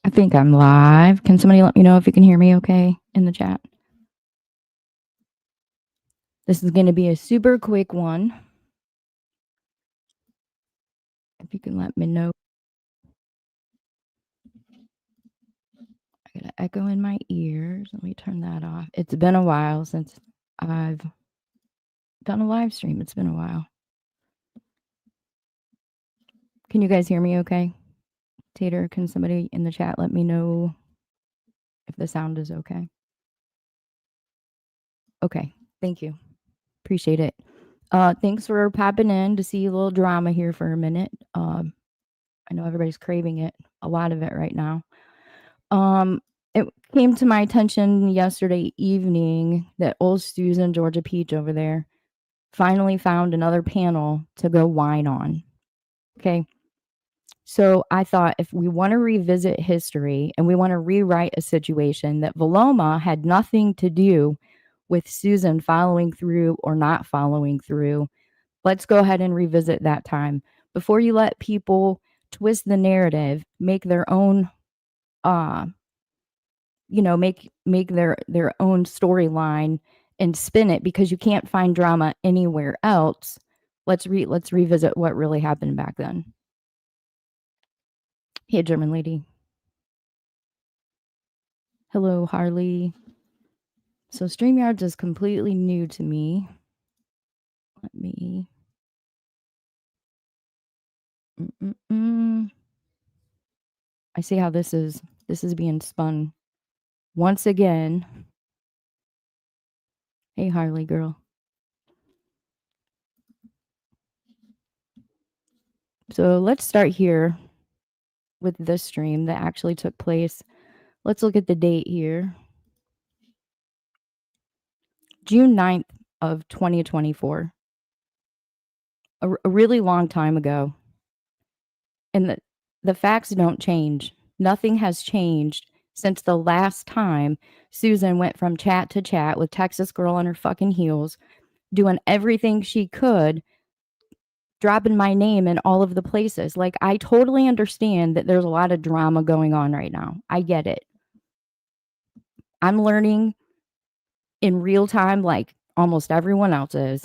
I think I'm live. Can somebody let me know if you can hear me okay in the chat? This is going to be a super quick one. If you can let me know. I got an echo in my ears. Let me turn that off. It's been a while since I've done a live stream. It's been a while. Can you guys hear me okay? Tater, can somebody in the chat let me know if the sound is okay? Okay, thank you. Appreciate it. Thanks for popping in to see a little drama here for a minute. I know everybody's craving it, a lot of it right now. It came to my attention yesterday evening that old Susan Georgia Peach over there finally found another panel to go whine on. Okay. So I thought if we want to revisit history and we want to rewrite a situation that Vilomah had nothing to do with Susan following through or not following through, let's go ahead and revisit that time before you let people twist the narrative, make their own make their own storyline and spin it because you can't find drama anywhere else. Let's revisit what really happened back then. Hey, German lady. Hello, Harley. So StreamYards is completely new to me. Let me. I see how this is being spun once again. Hey, Harley girl. So let's start here with this stream that actually took place. Let's look at the date here. June 9th of 2024. A really long time ago. And the facts don't change. Nothing has changed since the last time Susan went from chat to chat with Texas Girl on her fucking heels, doing everything she could, dropping my name in all of the places. Like, I totally understand that there's a lot of drama going on right now. I get it. I'm learning in real time, like almost everyone else is.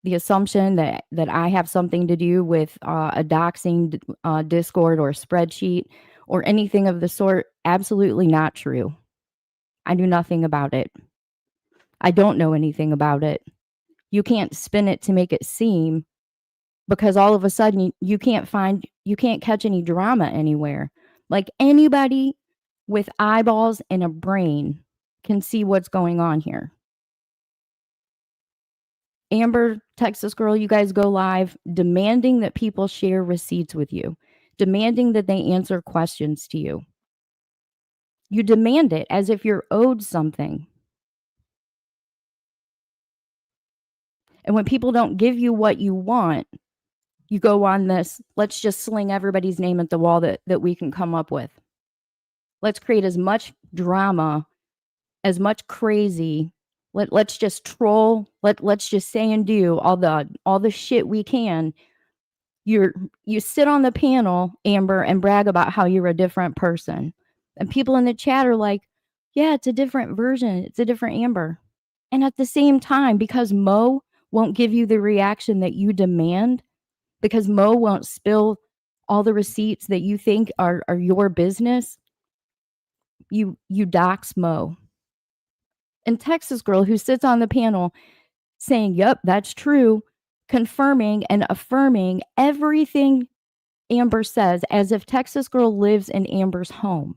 The assumption that I have something to do with a doxing Discord or spreadsheet or anything of the sort, absolutely not true. I knew nothing about it. I don't know anything about it. You can't spin it to make it seem, because all of a sudden you can't catch any drama anywhere. Like, anybody with eyeballs and a brain can see what's going on here. Amber, Texas Girl, you guys go live demanding that people share receipts with you, demanding that they answer questions to you. You demand it as if you're owed something. And when people don't give you what you want, you go on this, let's just sling everybody's name at the wall that we can come up with. Let's create as much drama, as much crazy. Let's just troll. Let's just say and do all the shit we can. You sit on the panel, Amber, and brag about how you're a different person. And people in the chat are like, yeah, it's a different version. It's a different Amber. And at the same time, because Mo won't give you the reaction that you demand, because Mo won't spill all the receipts that you think are your business, you dox Mo. And Texas Girl, who sits on the panel saying, yep, that's true, confirming and affirming everything Amber says as if Texas Girl lives in Amber's home.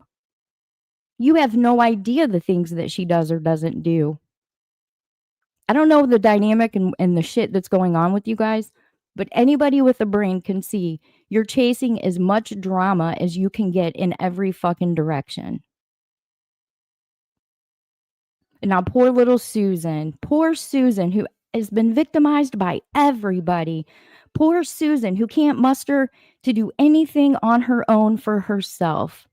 You have no idea the things that she does or doesn't do. I don't know the dynamic and the shit that's going on with you guys, but anybody with a brain can see you're chasing as much drama as you can get in every fucking direction. And now poor Susan, who has been victimized by everybody. Poor Susan, who can't muster to do anything on her own for herself.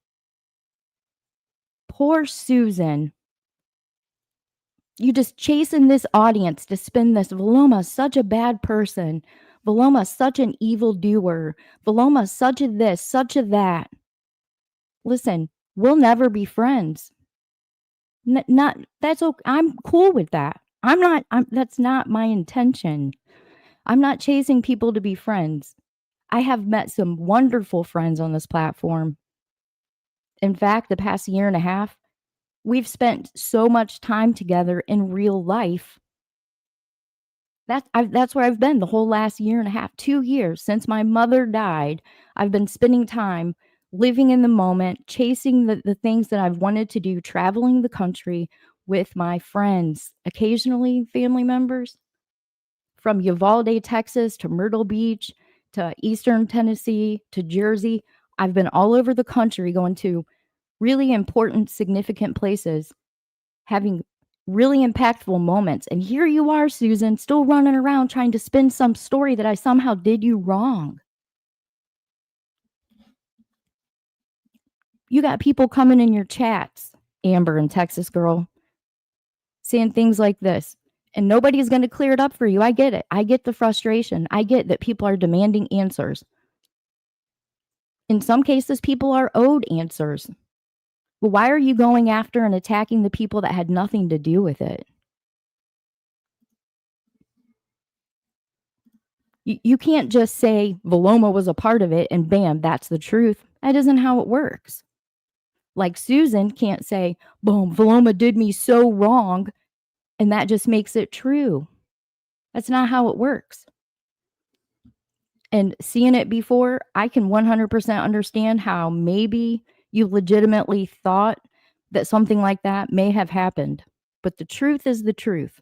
Poor Susan. You just chasing this audience to spin this Vilomah, such a bad person. Vilomah, such an evildoer. Vilomah, such a this, such a that. Listen, we'll never be friends. Not that's okay. I'm cool with that. That's not my intention. I'm not chasing people to be friends. I have met some wonderful friends on this platform. In fact, the past year and a half, we've spent so much time together in real life. That's where I've been the whole last year and a half, 2 years since my mother died. I've been spending time living in the moment, chasing the things that I've wanted to do, traveling the country with my friends, occasionally family members, from Uvalde, Texas to Myrtle Beach to Eastern Tennessee to Jersey. I've been all over the country going to really important, significant places, having really impactful moments. And here you are, Susan, still running around trying to spin some story that I somehow did you wrong. You got people coming in your chats, Amber and Texas Girl, saying things like this. And nobody's going to clear it up for you. I get it. I get the frustration. I get that people are demanding answers. In some cases, people are owed answers. Well, why are you going after and attacking the people that had nothing to do with it? You can't just say Vilomah was a part of it and bam, that's the truth. That isn't how it works. Like Susan can't say, boom, Vilomah did me so wrong, and that just makes it true. That's not how it works. And seeing it before, I can 100% understand how maybe you legitimately thought that something like that may have happened. But the truth is the truth.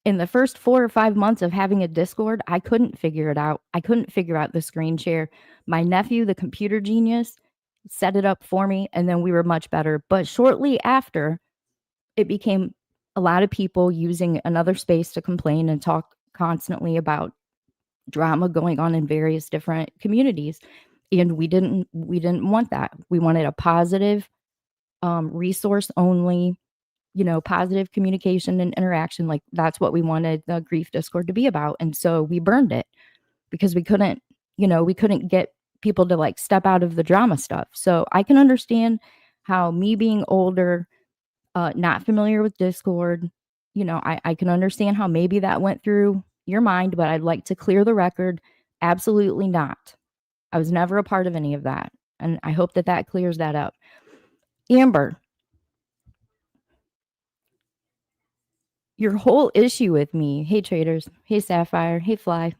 In the first 4 or 5 months of having a Discord, I couldn't figure it out. I couldn't figure out the screen share. My nephew, the computer genius, set it up for me, and then we were much better. But shortly after, it became a lot of people using another space to complain and talk constantly about drama going on in various different communities. And we didn't want that. We wanted a positive, resource only, positive communication and interaction. Like that's what we wanted the grief Discord to be about. And so we burned it because we couldn't get people to like step out of the drama stuff. So I can understand how me being older, not familiar with Discord, I can understand how maybe that went through your mind, but I'd like to clear the record. Absolutely not. I was never a part of any of that. And I hope that clears that up. Amber, your whole issue with me. Hey, traders. Hey, Sapphire. Hey, Fly.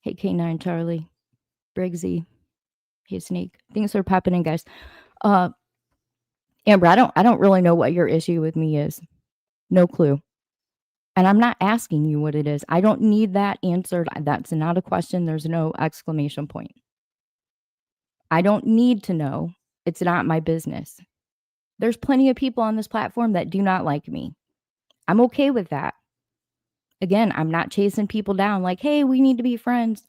Hey, K9 Charlie. Briggsy. Hey, Snake. Things are popping in, guys. Amber, I don't really know what your issue with me is. No clue. And I'm not asking you what it is. I don't need that answered. That's not a question. There's no exclamation point. I don't need to know. It's not my business. There's plenty of people on this platform that do not like me. I'm okay with that. Again, I'm not chasing people down like, hey, we need to be friends.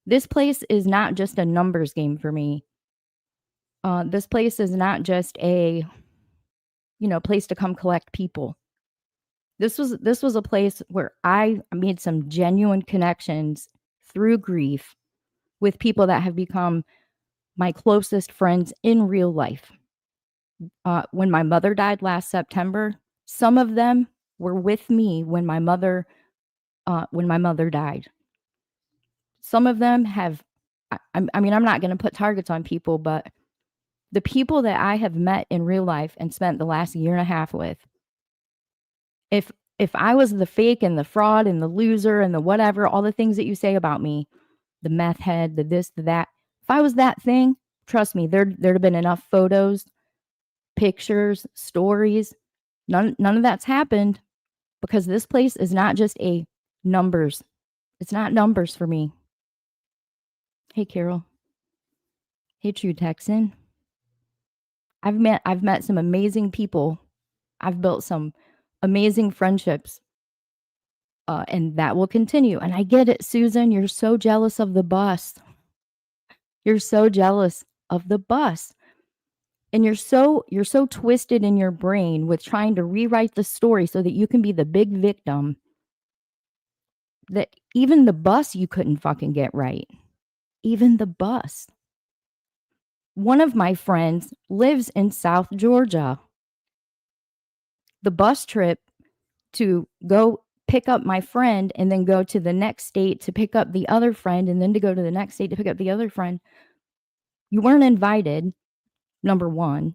This place is not just a numbers game for me. This place is not just a, place to come collect people. This was a place where I made some genuine connections through grief with people that have become my closest friends in real life. When my mother died last September, some of them were with me when my mother died. Some of them have, I'm not going to put targets on people, but the people that I have met in real life and spent the last year and a half with, if I was the fake and the fraud and the loser and the whatever, all the things that you say about me, the meth head, the this, the that, if I was that thing, trust me, there'd have been enough photos, pictures, stories. None of that's happened because this place is not just a numbers. It's not numbers for me. Hey, Carol. Hey, True Texan. I've met some amazing people. I've built some amazing friendships. And that will continue. And I get it, Susan. You're so jealous of the bus. You're so jealous of the bus. And you're so twisted in your brain with trying to rewrite the story so that you can be the big victim. that even the bus you couldn't fucking get right. Even the bus. One of my friends lives in South Georgia. The bus trip to go pick up my friend and then go to the next state to pick up the other friend and then to go to the next state to pick up the other friend. You weren't invited, number one.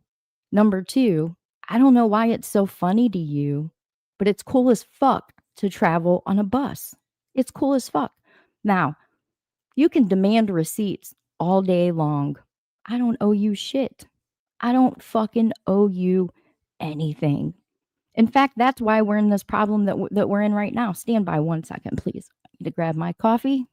Number two, I don't know why it's so funny to you, but it's cool as fuck to travel on a bus. It's cool as fuck. Now, you can demand receipts all day long. I don't owe you shit. I don't fucking owe you anything. In fact, that's why we're in this problem that we're in right now. Stand by 1 second, please. I need to grab my coffee.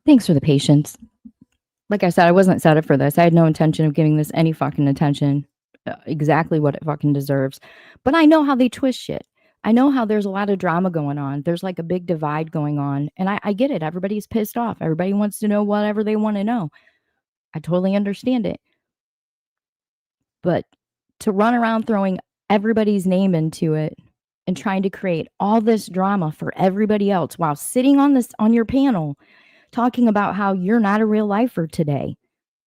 Thanks for the patience. Like I said, I wasn't set up for this. I had no intention of giving this any fucking attention. Exactly what it fucking deserves. But I know how they twist shit. I know how there's a lot of drama going on. There's like a big divide going on. And I get it. Everybody's pissed off. Everybody wants to know whatever they want to know. I totally understand it. But to run around throwing everybody's name into it and trying to create all this drama for everybody else while sitting on your panel talking about how you're not a real lifer today.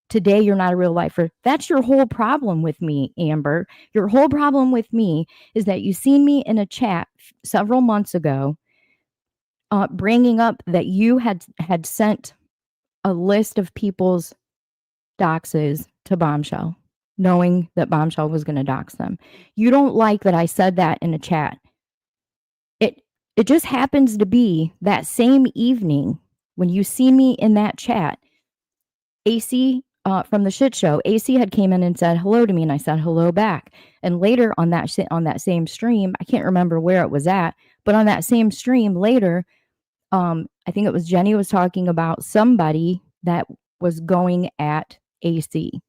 Today, you're not a real lifer. That's your whole problem with me, Amber. Your whole problem with me is that you seen me in a chat several months ago bringing up that you had sent a list of people's doxes to Bombshell, knowing that Bombshell was going to dox them. You don't like that I said that in a chat. It just happens to be that same evening when you see me in that chat, AC from the shit show, AC had came in and said hello to me, and I said hello back. And later on that same stream, I can't remember where it was at, but on that same stream later, I think it was Jenny was talking about somebody that was going at AC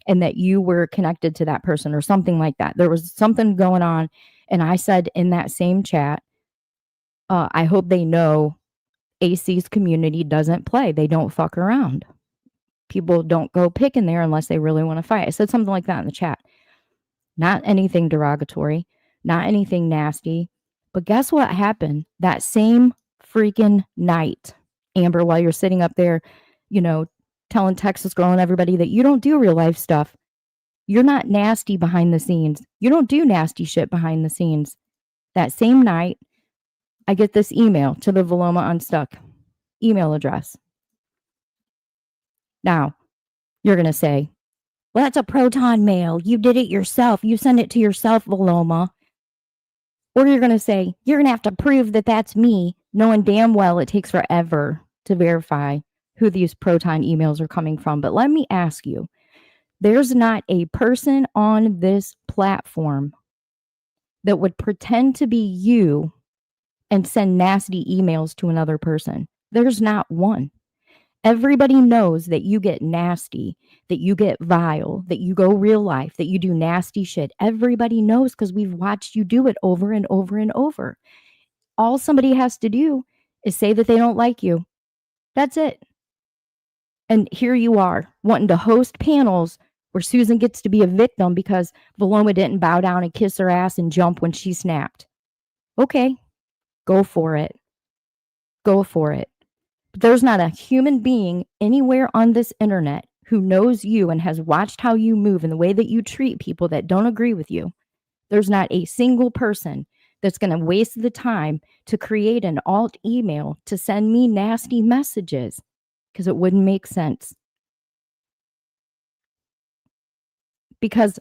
and that you were connected to that person or something like that. There was something going on. And I said in that same chat, I hope they know AC's community doesn't play. They don't fuck around. People don't go pick in there unless they really want to fight. I said something like that in the chat. Not anything derogatory, not anything nasty. But guess what happened that same freaking night, Amber, while you're sitting up there, telling Texas Girl and everybody that you don't do real life stuff. You're not nasty behind the scenes. You don't do nasty shit behind the scenes. That same night, I get this email to the Vilomah.Unstuck email address. Now, you're going to say, well, that's a proton mail. You did it yourself. You sent it to yourself, Vilomah. Or you're going to say, you're going to have to prove that that's me, knowing damn well it takes forever to verify who these proton emails are coming from. But let me ask you, there's not a person on this platform that would pretend to be you and send nasty emails to another person. There's not one. Everybody knows that you get nasty, that you get vile, that you go real life, that you do nasty shit. Everybody knows because we've watched you do it over and over and over. All somebody has to do is say that they don't like you. That's it. And here you are wanting to host panels where Susan gets to be a victim because Vilomah didn't bow down and kiss her ass and jump when she snapped. Okay, go for it. Go for it. But there's not a human being anywhere on this internet who knows you and has watched how you move and the way that you treat people that don't agree with you. There's not a single person that's going to waste the time to create an alt email to send me nasty messages because it wouldn't make sense. Because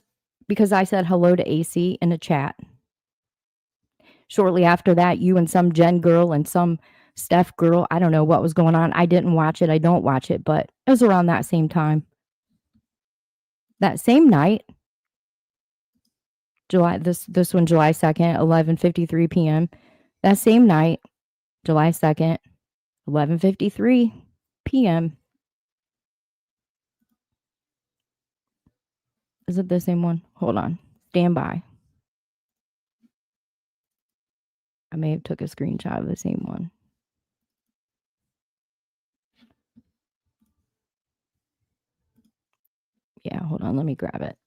I said hello to AC in a chat. Shortly after that, you and some Jen girl and some Steph girl, I don't know what was going on. I didn't watch it. I don't watch it, but it was around that same time. That same night, This one, July 2nd, 11:53 p.m. That same night, July 2nd, 11:53 p.m. Is it the same one? Hold on. Stand by. I may have took a screenshot of the same one. Yeah, hold on. Let me grab it.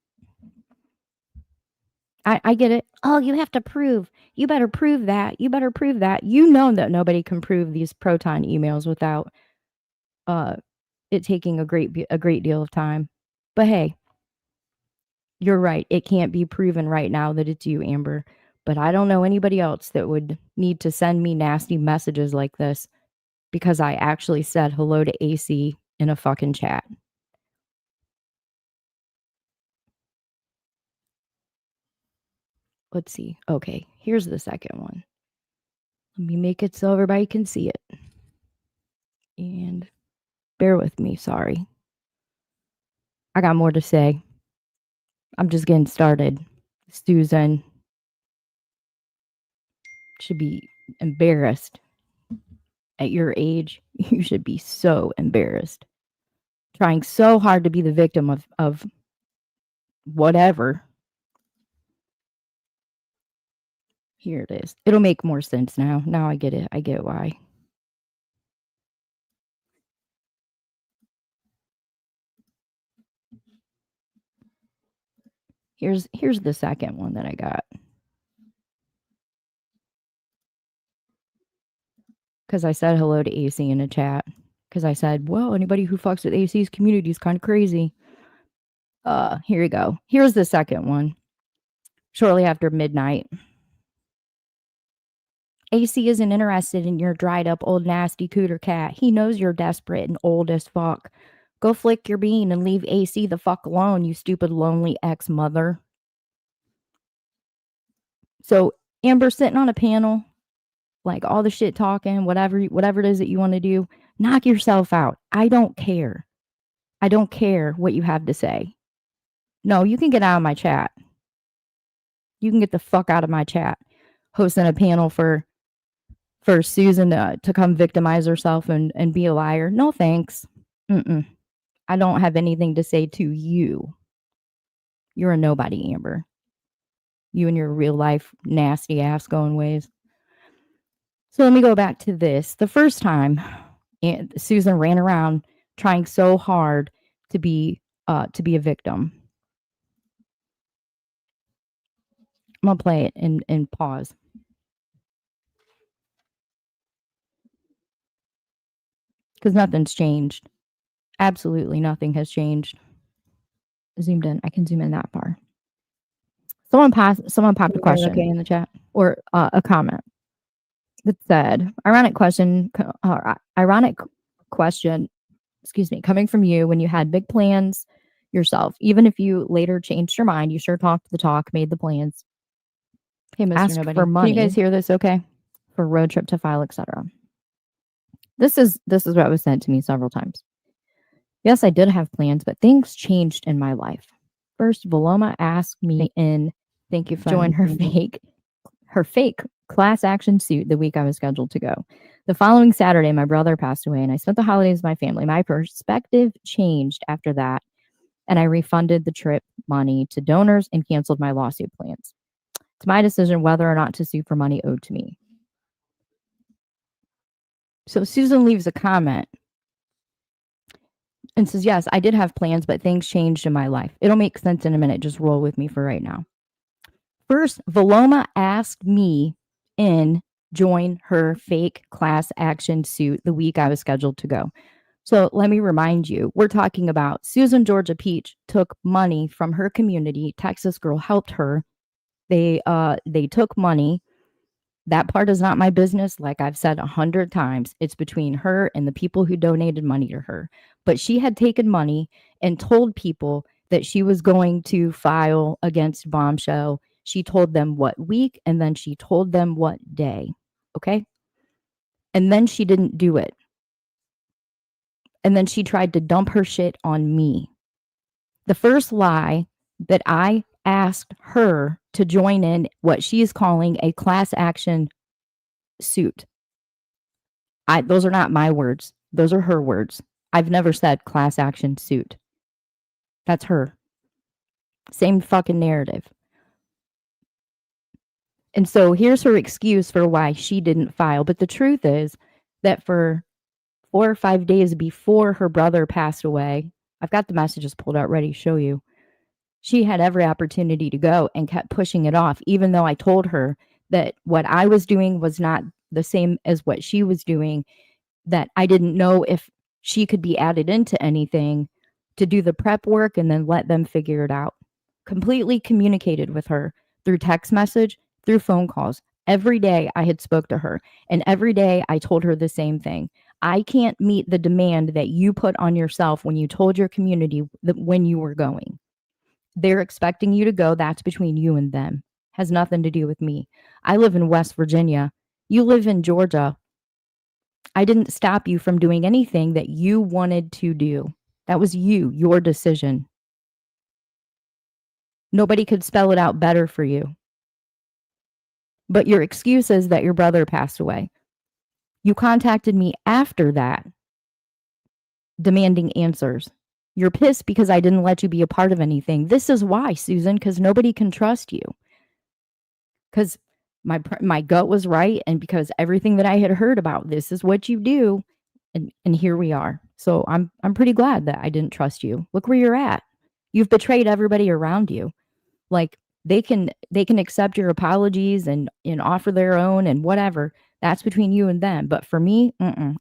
I get it. Oh, you have to prove. You better prove that. You better prove that. You know that nobody can prove these Proton emails without it taking a great deal of time. But hey, you're right. It can't be proven right now that it's you, Amber. But I don't know anybody else that would need to send me nasty messages like this because I actually said hello to AC in a fucking chat. Let's see. Okay, here's the second one. Let me make it so everybody can see it. And bear with me, sorry. I got more to say. I'm just getting started. Susan should be embarrassed. At your age, you should be so embarrassed. Trying so hard to be the victim of whatever. Here it is. It'll make more sense now. Now I get it. I get why. Here's the second one that I got. Because I said hello to AC in a chat. Because I said, well, anybody who fucks with AC's community is kind of crazy. Here you go. Here's the second one. Shortly after midnight. AC isn't interested in your dried up old nasty cooter cat. He knows you're desperate and old as fuck. Go flick your bean and leave AC the fuck alone, you stupid lonely ex-mother. So Amber sitting on a panel, like all the shit talking, whatever it is that you want to do, knock yourself out. I don't care. I don't care what you have to say. No, you can get out of my chat. You can get the fuck out of my chat. Hosting a panel for Susan to come victimize herself and be a liar. No thanks. I don't have anything to say to you. You're a nobody, Amber. You and your real life nasty ass going ways. So let me go back to this. The first time Susan ran around trying so hard to be a victim. I'm gonna play it and pause. Because nothing's changed. Absolutely nothing has changed. Zoomed in. I can zoom in that far. Someone popped a question in the chat or a comment that said, ironic question, excuse me, coming from you when you had big plans yourself. Even if you later changed your mind, you sure talked the talk, made the plans. Hey, Mr. Ask Nobody. for money. Can you guys hear this okay? For road trip to file, etc. This is what was sent to me several times. Yes, I did have plans, but things changed in my life. First, Vilomah asked me in Thank you for join her fake class action suit the week I was scheduled to go. The following Saturday, my brother passed away and I spent the holidays with my family. My perspective changed after that, and I refunded the trip money to donors and canceled my lawsuit plans. It's my decision whether or not to sue for money owed to me. So Susan leaves a comment and says, yes, I did have plans, but things changed in my life. It'll make sense in a minute. Just roll with me for right now. First, Vilomah asked me in join her fake class action suit the week I was scheduled to go. So let me remind you, we're talking about Susan Georgia Peach took money from her community. Texas Girl helped her. They took money. That part is not my business. Like I've said 100 times, it's between her and the people who donated money to her. But she had taken money and told people that she was going to file against Bombshell. She told them what week, and then she told them what day. Okay. And then she didn't do it. And then she tried to dump her shit on me. The first lie that I asked her to join in what she is calling a class action suit. Those are not my words. Those are her words. I've never said class action suit. That's her. Same fucking narrative. And so here's her excuse for why she didn't file. But the truth is that for 4 or 5 days before her brother passed away, I've got the messages pulled out ready to show you. She had every opportunity to go and kept pushing it off, even though I told her that what I was doing was not the same as what she was doing, that I didn't know if she could be added into anything to do the prep work and then let them figure it out. Completely communicated with her through text message, through phone calls. Every day I had spoke to her, and every day I told her the same thing. I can't meet the demand that you put on yourself when you told your community that when you were going. They're expecting you to go. That's between you and them. Has nothing to do with me. I live in West Virginia. You live in Georgia. I didn't stop you from doing anything that you wanted to do. That was your decision. Nobody could spell it out better for you. But your excuse is that your brother passed away. You contacted me after that, demanding answers. You're pissed because I didn't let you be a part of anything. This is why, Susan, because nobody can trust you. Because my gut was right, and because everything that I had heard about, this is what you do, and here we are. So I'm pretty glad that I didn't trust you. Look where you're at. You've betrayed everybody around you. Like they can accept your apologies and offer their own and whatever. That's between you and them. But for me,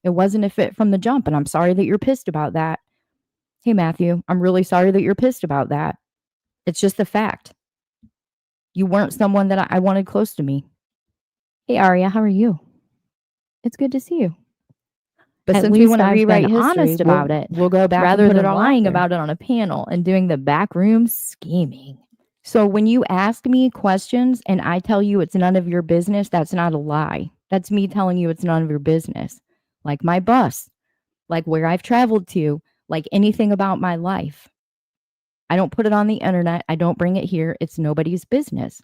it wasn't a fit from the jump, and I'm sorry that you're pissed about that. Hey, Matthew, I'm really sorry that you're pissed about that. It's just a fact. You weren't someone that I wanted close to me. Hey, Aria, how are you? It's good to see you. But At since we least want to I've rewrite been history, honest about it, we'll go back rather and put than it all lying out there. about it on a panel and doing the backroom scheming. So when you ask me questions and I tell you it's none of your business, that's not a lie. That's me telling you it's none of your business. Like my bus, like where I've traveled to, like anything about my life. I don't put it on the internet. I don't bring it here. It's nobody's business.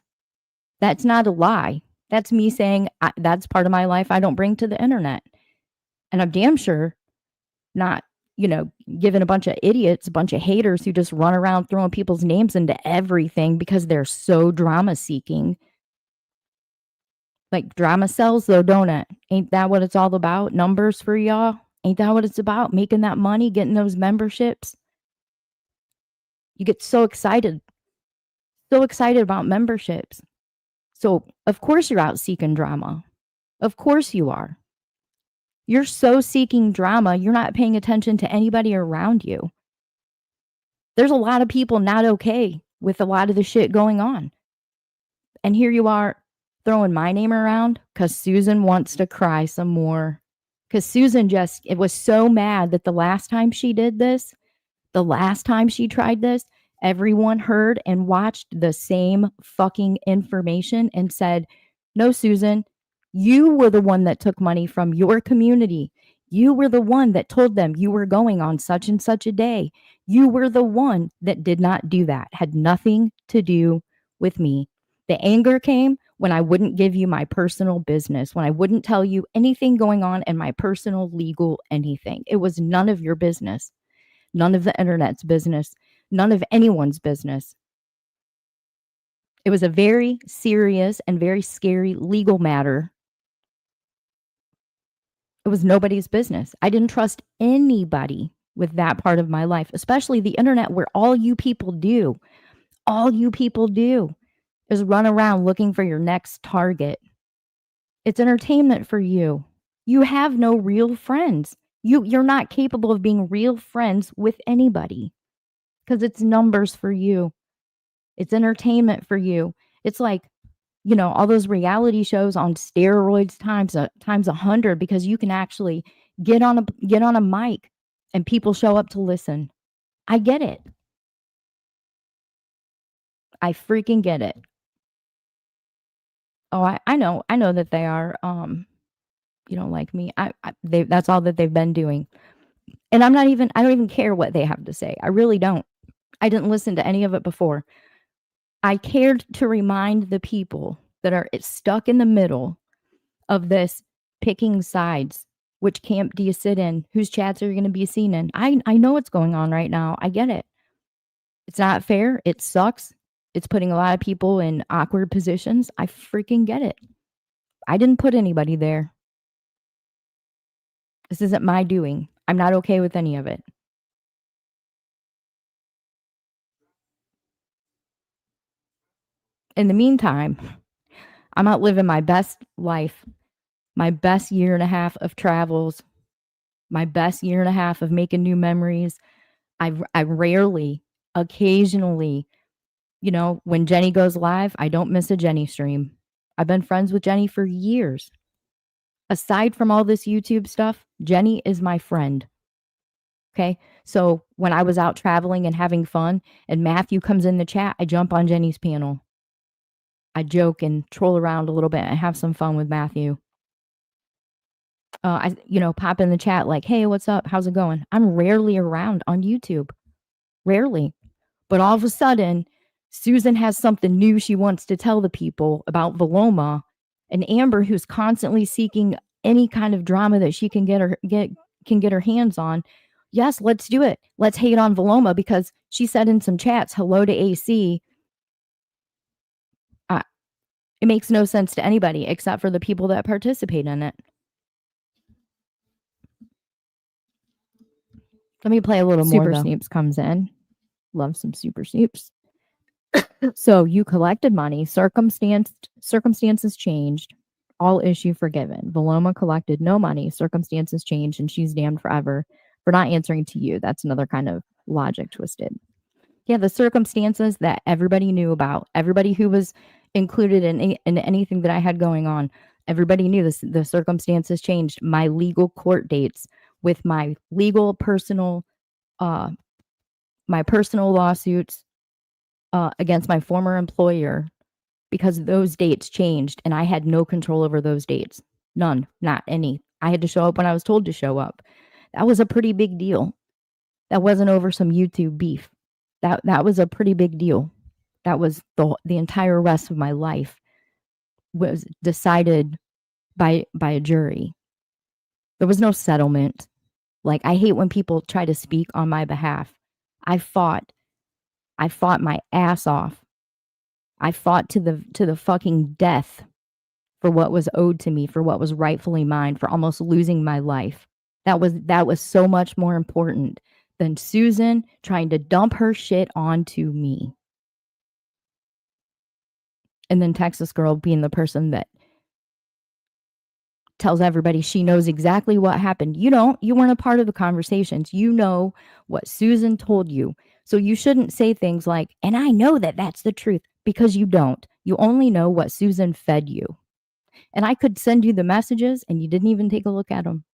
That's not a lie. That's me saying that's part of my life I don't bring to the internet. And I'm damn sure not, giving a bunch of idiots, a bunch of haters who just run around throwing people's names into everything because they're so drama seeking. Like drama sells though, don't it? Ain't that what it's all about? Numbers for y'all? Ain't that what it's about? Making that money, getting those memberships? You get so excited about memberships. So of course you're out seeking drama. Of course you are. You're so seeking drama, you're not paying attention to anybody around you. There's a lot of people not okay with a lot of the shit going on. And here you are throwing my name around because Susan wants to cry some more. Because Susan it was so mad that the last time she did this, the last time she tried this, everyone heard and watched the same fucking information and said, no, Susan, you were the one that took money from your community. You were the one that told them you were going on such and such a day. You were the one that did not do that. Had nothing to do with me. The anger came when I wouldn't give you my personal business, when I wouldn't tell you anything going on in my personal legal anything. It was none of your business. None of the internet's business. None of anyone's business. It was a very serious and very scary legal matter. It was nobody's business. I didn't trust anybody with that part of my life, especially the internet, where all you people do is run around looking for your next target. It's entertainment for you. You have no real friends. You're not capable of being real friends with anybody because it's numbers for you. It's entertainment for you. It's like, all those reality shows on steroids times 100 because you can actually get on a mic and people show up to listen. I get it. I freaking get it. Oh, I know that they are like me. That's all that they've been doing. And I don't even care what they have to say. I really don't. I didn't listen to any of it before. I cared to remind the people that are stuck in the middle of this picking sides. Which camp do you sit in? Whose chats are you going to be seen in? I know what's going on right now. I get it. It's not fair. It sucks. It's putting a lot of people in awkward positions. I freaking get it. I didn't put anybody there. This isn't my doing. I'm not okay with any of it. In the meantime, I'm out living my best life, my best year and a half of travels, my best year and a half of making new memories. I rarely, occasionally, when Jenny goes live, I don't miss a Jenny stream. I've been friends with Jenny for years. Aside from all this YouTube stuff, Jenny is my friend. Okay. So when I was out traveling and having fun and Matthew comes in the chat, I jump on Jenny's panel. I joke and troll around a little bit and have some fun with Matthew. I pop in the chat like, hey, what's up? How's it going? I'm rarely around on YouTube. Rarely. But all of a sudden, Susan has something new she wants to tell the people about Vilomah, and Amber, who's constantly seeking any kind of drama that she can get her hands on. Yes, let's do it. Let's hate on Vilomah because she said in some chats, hello to AC. It makes no sense to anybody except for the people that participate in it. Let me play a little more. Super Though. Sneeps comes in. Love some Super Sneeps. So you collected money. Circumstances changed. All issue forgiven. Vilomah collected no money. Circumstances changed, and she's damned forever for not answering to you. That's another kind of logic twisted. Yeah, the circumstances that everybody knew about, everybody who was included in anything that I had going on, everybody knew this. The circumstances changed. My legal court dates with my legal personal, my personal lawsuits against my former employer, because those dates changed and I had no control over those dates. None, not any. I had to show up when I was told to show up. That was a pretty big deal. That wasn't over some YouTube beef. That was a pretty big deal. That was the entire rest of my life was decided by a jury. There was no settlement. Like, I hate when people try to speak on my behalf. I fought my ass off. I fought to the fucking death for what was owed to me, for what was rightfully mine, for almost losing my life. That was so much more important than Susan trying to dump her shit onto me. And then Texas Girl being the person that tells everybody she knows exactly what happened. You don't. You weren't a part of the conversations. You know what Susan told you. So you shouldn't say things like, and I know that that's the truth, because you don't. You only know what Susan fed you. And I could send you the messages and you didn't even take a look at them.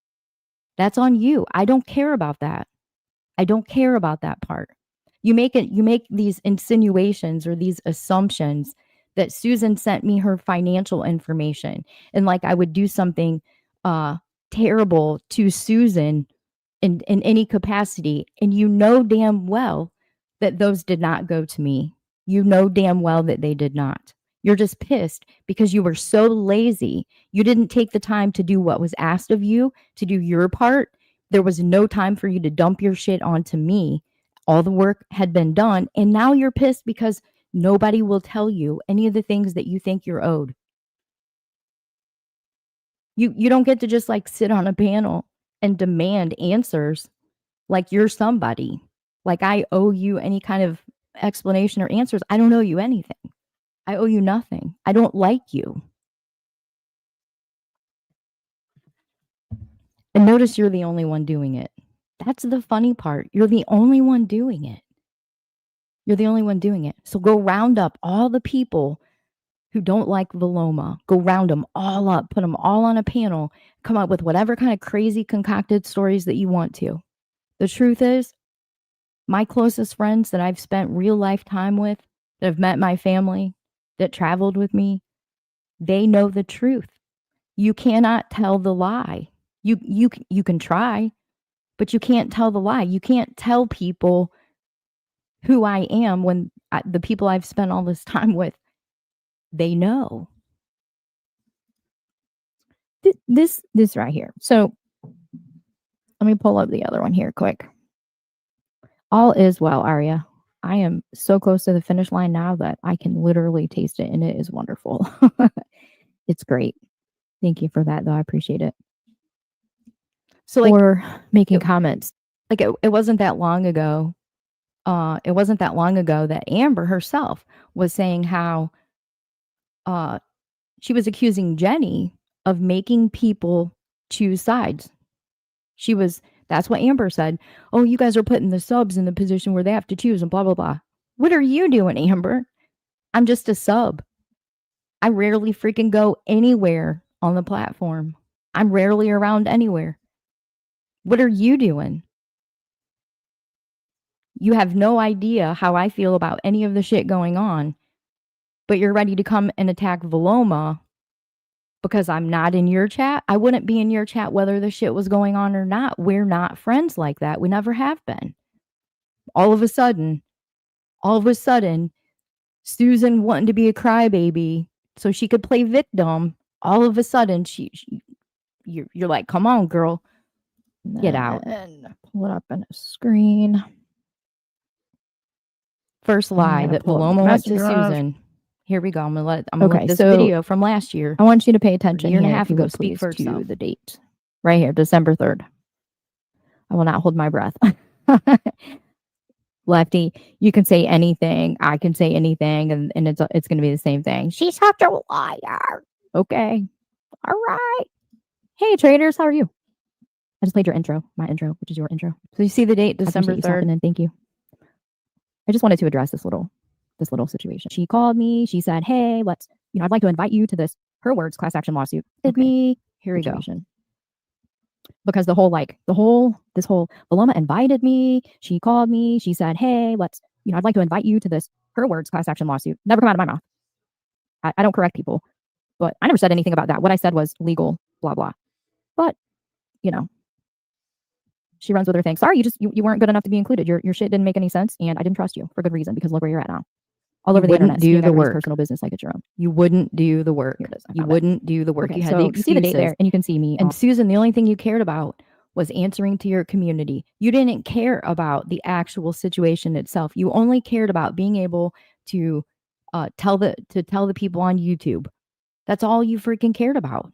That's on you. I don't care about that. I don't care about that part. You make these insinuations or these assumptions that Susan sent me her financial information and like I would do something terrible to Susan in any capacity. And you know damn well that those did not go to me. You know damn well that they did not. You're just pissed because you were so lazy. You didn't take the time to do what was asked of you, to do your part. There was no time for you to dump your shit onto me. All the work had been done. And now you're pissed because nobody will tell you any of the things that you think you're owed. You don't get to just like sit on a panel and demand answers like you're somebody. Like I owe you any kind of explanation or answers. I don't owe you anything. I owe you nothing. I don't like you. And notice you're the only one doing it. That's the funny part. You're the only one doing it. You're the only one doing it. So go round up all the people who don't like Vilomah. Go round them all up, put them all on a panel, come up with whatever kind of crazy concocted stories that you want to. The truth is, my closest friends that I've spent real life time with, that have met my family, that traveled with me, they know the truth. You cannot tell the lie. You can try, but you can't tell the lie. You can't tell people who I am when the people I've spent all this time with, they know. This right here. So let me pull up the other one here quick. All is well, Aria. I am so close to the finish line now that I can literally taste it, and it is wonderful. It's great. Thank you for that, though. I appreciate it. So like, or making comments. Like it wasn't that long ago. It wasn't that long ago that Amber herself was saying how she was accusing Jenny of making people choose sides. That's what Amber said. Oh, you guys are putting the subs in the position where they have to choose and blah, blah, blah. What are you doing, Amber? I'm just a sub. I rarely freaking go anywhere on the platform. I'm rarely around anywhere. What are you doing? You have no idea how I feel about any of the shit going on, but you're ready to come and attack Vilomah because I'm not in your chat. I wouldn't be in your chat whether the shit was going on or not. We're not friends like that. We never have been. All of a sudden, Susan wanting to be a crybaby so she could play victim. All of a sudden, you're like, come on, girl, get out. And pull it up on a screen. First lie that Vilomah went to Susan. Here we go. I'm gonna let this video from last year. I want you to pay attention. A year and a half ago, speak for to itself. the date. Right here, December 3rd. I will not hold my breath. Lefty, you can say anything. I can say anything, and it's going to be the same thing. She's such a liar. Okay. All right. Hey, traders, how are you? I just played your intro, my intro, which is your intro. So you see the date, December 3rd. And thank you. I just wanted to address this little situation. She called me. She said, "Hey, I'd like to invite you to this, her words, class action lawsuit." Okay. Here we go. Because this whole Vilomah invited me. She called me. She said, "Hey, I'd like to invite you to this, her words, class action lawsuit." Never come out of my mouth. I don't correct people, but I never said anything about that. What I said was legal, blah, blah. But, she runs with her thing. Sorry, you weren't good enough to be included. Your shit didn't make any sense, and I didn't trust you for good reason, because look where you're at now. All over the internet. Do the work. Personal business like it's your own. You wouldn't do the work. You wouldn't do the work. Okay, you had so the excuses. You see the date there, and you can see me. And Susan, the only thing you cared about was answering to your community. You didn't care about the actual situation itself. You only cared about being able to tell the people on YouTube. That's all you freaking cared about.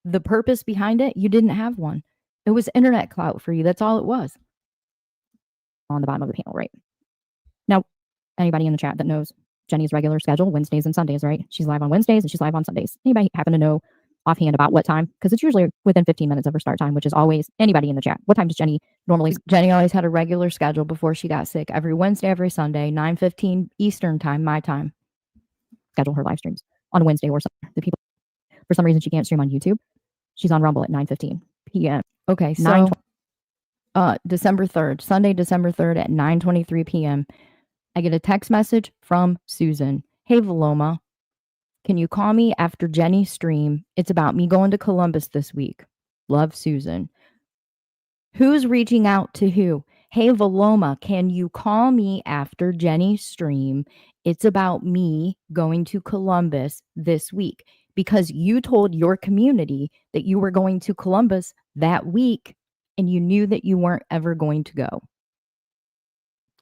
The purpose behind it, you didn't have one. It was internet clout for you. That's all it was. On the bottom of the panel, right? Now, anybody in the chat that knows Jenny's regular schedule, Wednesdays and Sundays, right? She's live on Wednesdays and she's live on Sundays. Anybody happen to know offhand about what time? Because it's usually within 15 minutes of her start time, which is always anybody in the chat. What time does Jenny normally? Jenny always had a regular schedule before she got sick. Every Wednesday, every Sunday, 9:15 Eastern time, my time. Schedule her live streams on Wednesday or Sunday. The people, for some reason, she can't stream on YouTube. She's on Rumble at 9:15 p.m. Okay, so December 3rd, Sunday, December 3rd at 9:23 p.m. I get a text message from Susan. Hey, Vilomah, can you call me after Jenny's stream? It's about me going to Columbus this week. Love, Susan. Who's reaching out to who? Hey, Vilomah, can you call me after Jenny's stream? It's about me going to Columbus this week, because you told your community that you were going to Columbus that week and you knew that you weren't ever going to go.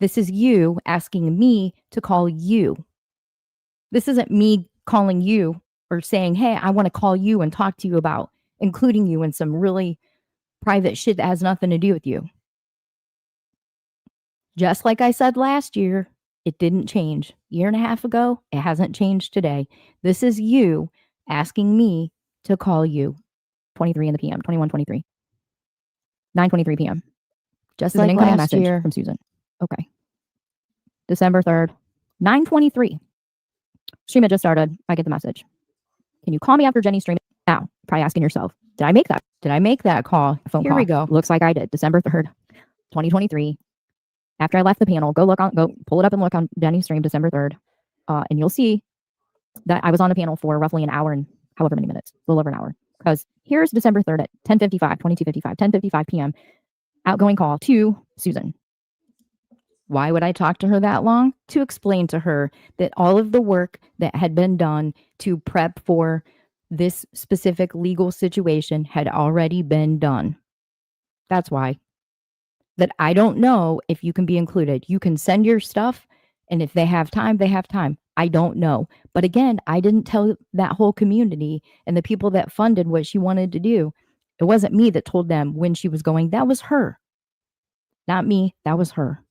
This is you asking me to call you. This isn't me calling you or saying, hey, I want to call you and talk to you about including you in some really private shit that has nothing to do with you. Just like I said last year, it didn't change. A year and a half ago, it hasn't changed today. This is you asking me to call you. 23 in the PM, 21:23. 9:23 p.m. Just like last year. From Susan. Okay. December 3rd, 9:23. Stream had just started. I get the message. Can you call me after Jenny's stream? Now, probably asking yourself, did I make that? Did I make that call? Phone Here call. we go. Looks like I did. December 3rd, 2023. After I left the panel, go pull it up and look on Jenny's stream, December 3rd. And you'll see that I was on the panel for roughly an hour and however many minutes, a little over an hour. Because here's December 3rd at 10:55, 22:55, 10:55 p.m. Outgoing call to Susan. Why would I talk to her that long? To explain to her that all of the work that had been done to prep for this specific legal situation had already been done. That's why. That I don't know if you can be included. You can send your stuff, and if they have time, they have time. I don't know. But again, I didn't tell that whole community and the people that funded what she wanted to do. It wasn't me that told them when she was going. That was her. Not me. That was her.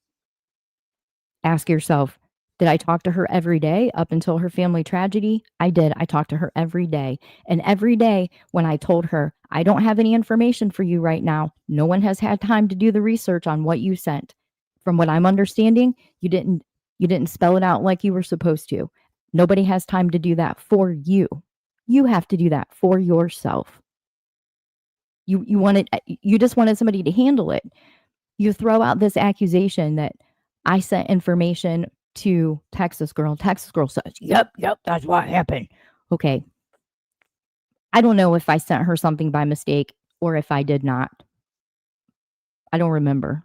Ask yourself, did I talk to her every day up until her family tragedy? I did. I talked to her every day. And every day when I told her, I don't have any information for you right now. No one has had time to do the research on what you sent. From what I'm understanding, you didn't spell it out like you were supposed to. Nobody has time to do that for you. You have to do that for yourself. You just wanted somebody to handle it. You throw out this accusation that I sent information to Texas girl. Texas girl says, yep, that's what happened. Okay. I don't know if I sent her something by mistake or if I did not. I don't remember.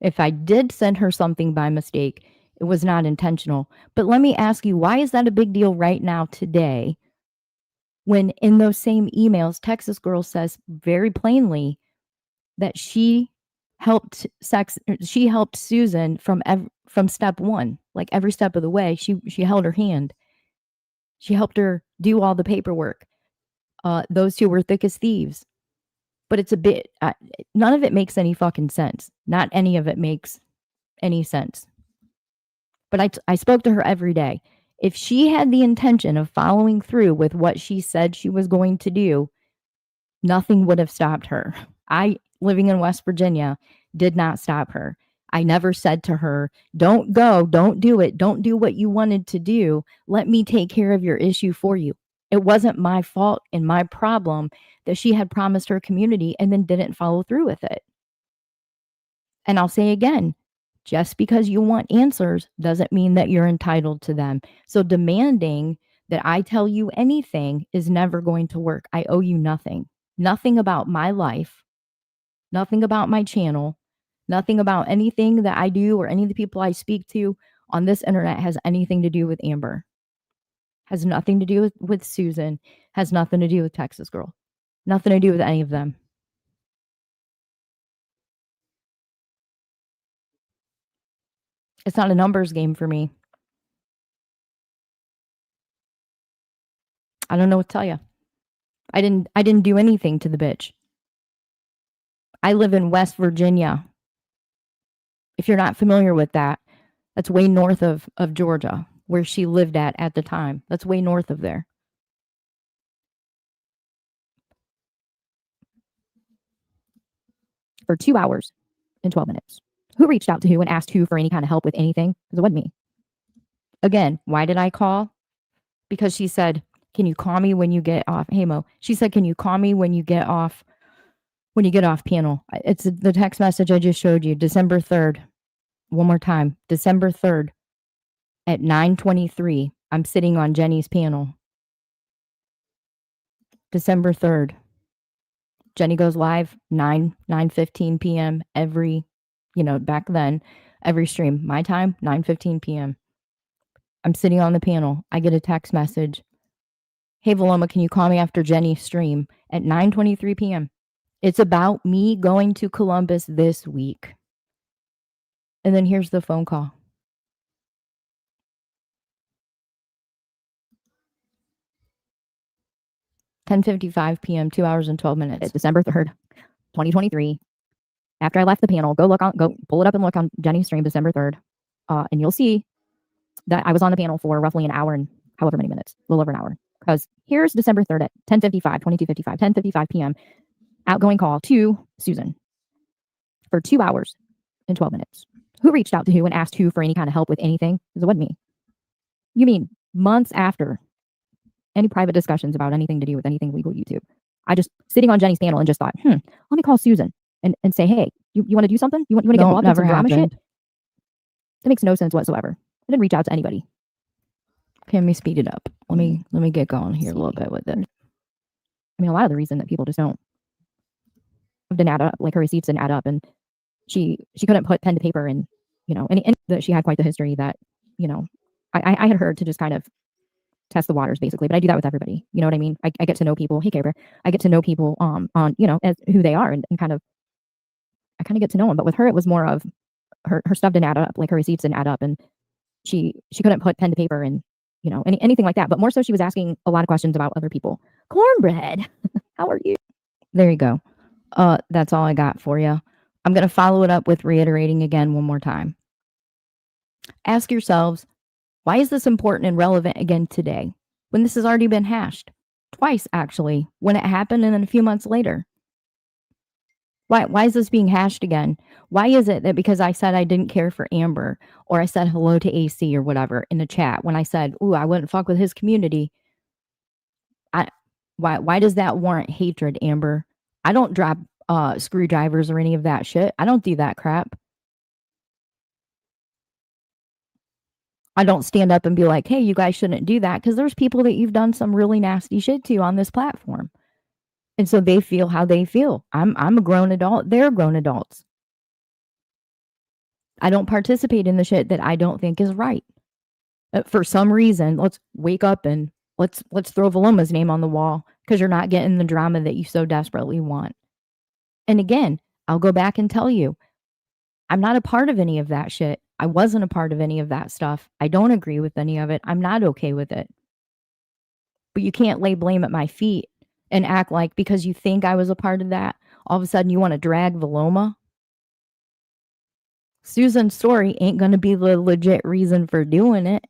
If I did send her something by mistake, it was not intentional. But let me ask you, why is that a big deal right now today when in those same emails, Texas girl says very plainly that she helped Susan from step one, like every step of the way. She held her hand. She helped her do all the paperwork. Those two were thick as thieves. But it's a bit, none of it makes any fucking sense. Not any of it makes any sense. But I spoke to her every day. If she had the intention of following through with what she said she was going to do, nothing would have stopped her. I, living in West Virginia, did not stop her. I never said to her, don't go, don't do it, don't do what you wanted to do. Let me take care of your issue for you. It wasn't my fault and my problem that she had promised her community and then didn't follow through with it. And I'll say again, just because you want answers doesn't mean that you're entitled to them. So demanding that I tell you anything is never going to work. I owe you nothing. Nothing about my life, nothing about my channel, nothing about anything that I do or any of the people I speak to on this internet has anything to do with Amber. Has nothing to do with Susan, has nothing to do with Texas Girl. Nothing to do with any of them. It's not a numbers game for me. I don't know what to tell you. I didn't do anything to the bitch. I live in West Virginia. If you're not familiar with that, that's way north of Georgia, where she lived at the time. That's way north of there. For 2 hours and 12 minutes. Who reached out to who and asked who for any kind of help with anything? Because it wasn't me. Again, why did I call? Because she said, can you call me when you get off? Hey, Mo. She said, can you call me when you get off panel? It's the text message I just showed you, December 3rd. One more time, December 3rd at 9:23. I'm sitting on Jenny's panel. December 3rd. Jenny goes live 9:15 p.m. every, back then, every stream. My time, 9:15 p.m. I'm sitting on the panel. I get a text message. Hey, Vilomah, can you call me after Jenny's stream at 9:23 p.m.? It's about me going to Columbus this week. And then here's the phone call. $10:55 p.m., 2 hours and 12 minutes. It's December 3rd, 2023. After I left the panel, go pull it up and look on Jenny's stream, December 3rd. And you'll see that I was on the panel for roughly an hour and however many minutes, a little over an hour. Because here's December 3rd at 10:55, 22:55, 10:55 p.m. Outgoing call to Susan for 2 hours and 12 minutes. Who reached out to who and asked who for any kind of help with anything? Because it wasn't me. You mean months after any private discussions about anything to do with anything legal YouTube? I just sitting on Jenny's panel and just thought, let me call Susan and say, hey, you want to do something? You want to get involved in some drama shit? That makes no sense whatsoever. I didn't reach out to anybody. Okay, let me speed it up. Let me get going here a little bit with it. I mean, a lot of the reason that people just don't didn't add up, like her receipts didn't add up, and she couldn't put pen to paper, and and that she had quite the history that I had heard to just kind of test the waters basically. But I do that with everybody. You know what I mean? I get to know people. Hey, Caber. I get to know people on as who they are, and kind of I kind of get to know them. But with her, it was more of her stuff didn't add up, like her receipts didn't add up, and she couldn't put pen to paper, and anything like that. But more so, she was asking a lot of questions about other people. Cornbread, how are you? There you go. That's all I got for you. I'm going to follow it up with reiterating again one more time. Ask yourselves, why is this important and relevant again today when this has already been hashed? Twice, actually, when it happened and then a few months later. Why is this being hashed again? Why is it that because I said I didn't care for Amber, or I said hello to AC or whatever in the chat, when I said, ooh, I wouldn't fuck with his community, why does that warrant hatred, Amber? I don't drop screwdrivers or any of that shit. I don't do that crap. I don't stand up and be like, hey, you guys shouldn't do that, because there's people that you've done some really nasty shit to on this platform. And so they feel how they feel. I'm a grown adult. They're grown adults. I don't participate in the shit that I don't think is right. For some reason, let's wake up and let's throw Vilomah's name on the wall because you're not getting the drama that you so desperately want. And again, I'll go back and tell you, I'm not a part of any of that shit. I wasn't a part of any of that stuff. I don't agree with any of it. I'm not okay with it. But you can't lay blame at my feet and act like because you think I was a part of that, all of a sudden you want to drag Vilomah. Susan's story ain't going to be the legit reason for doing it.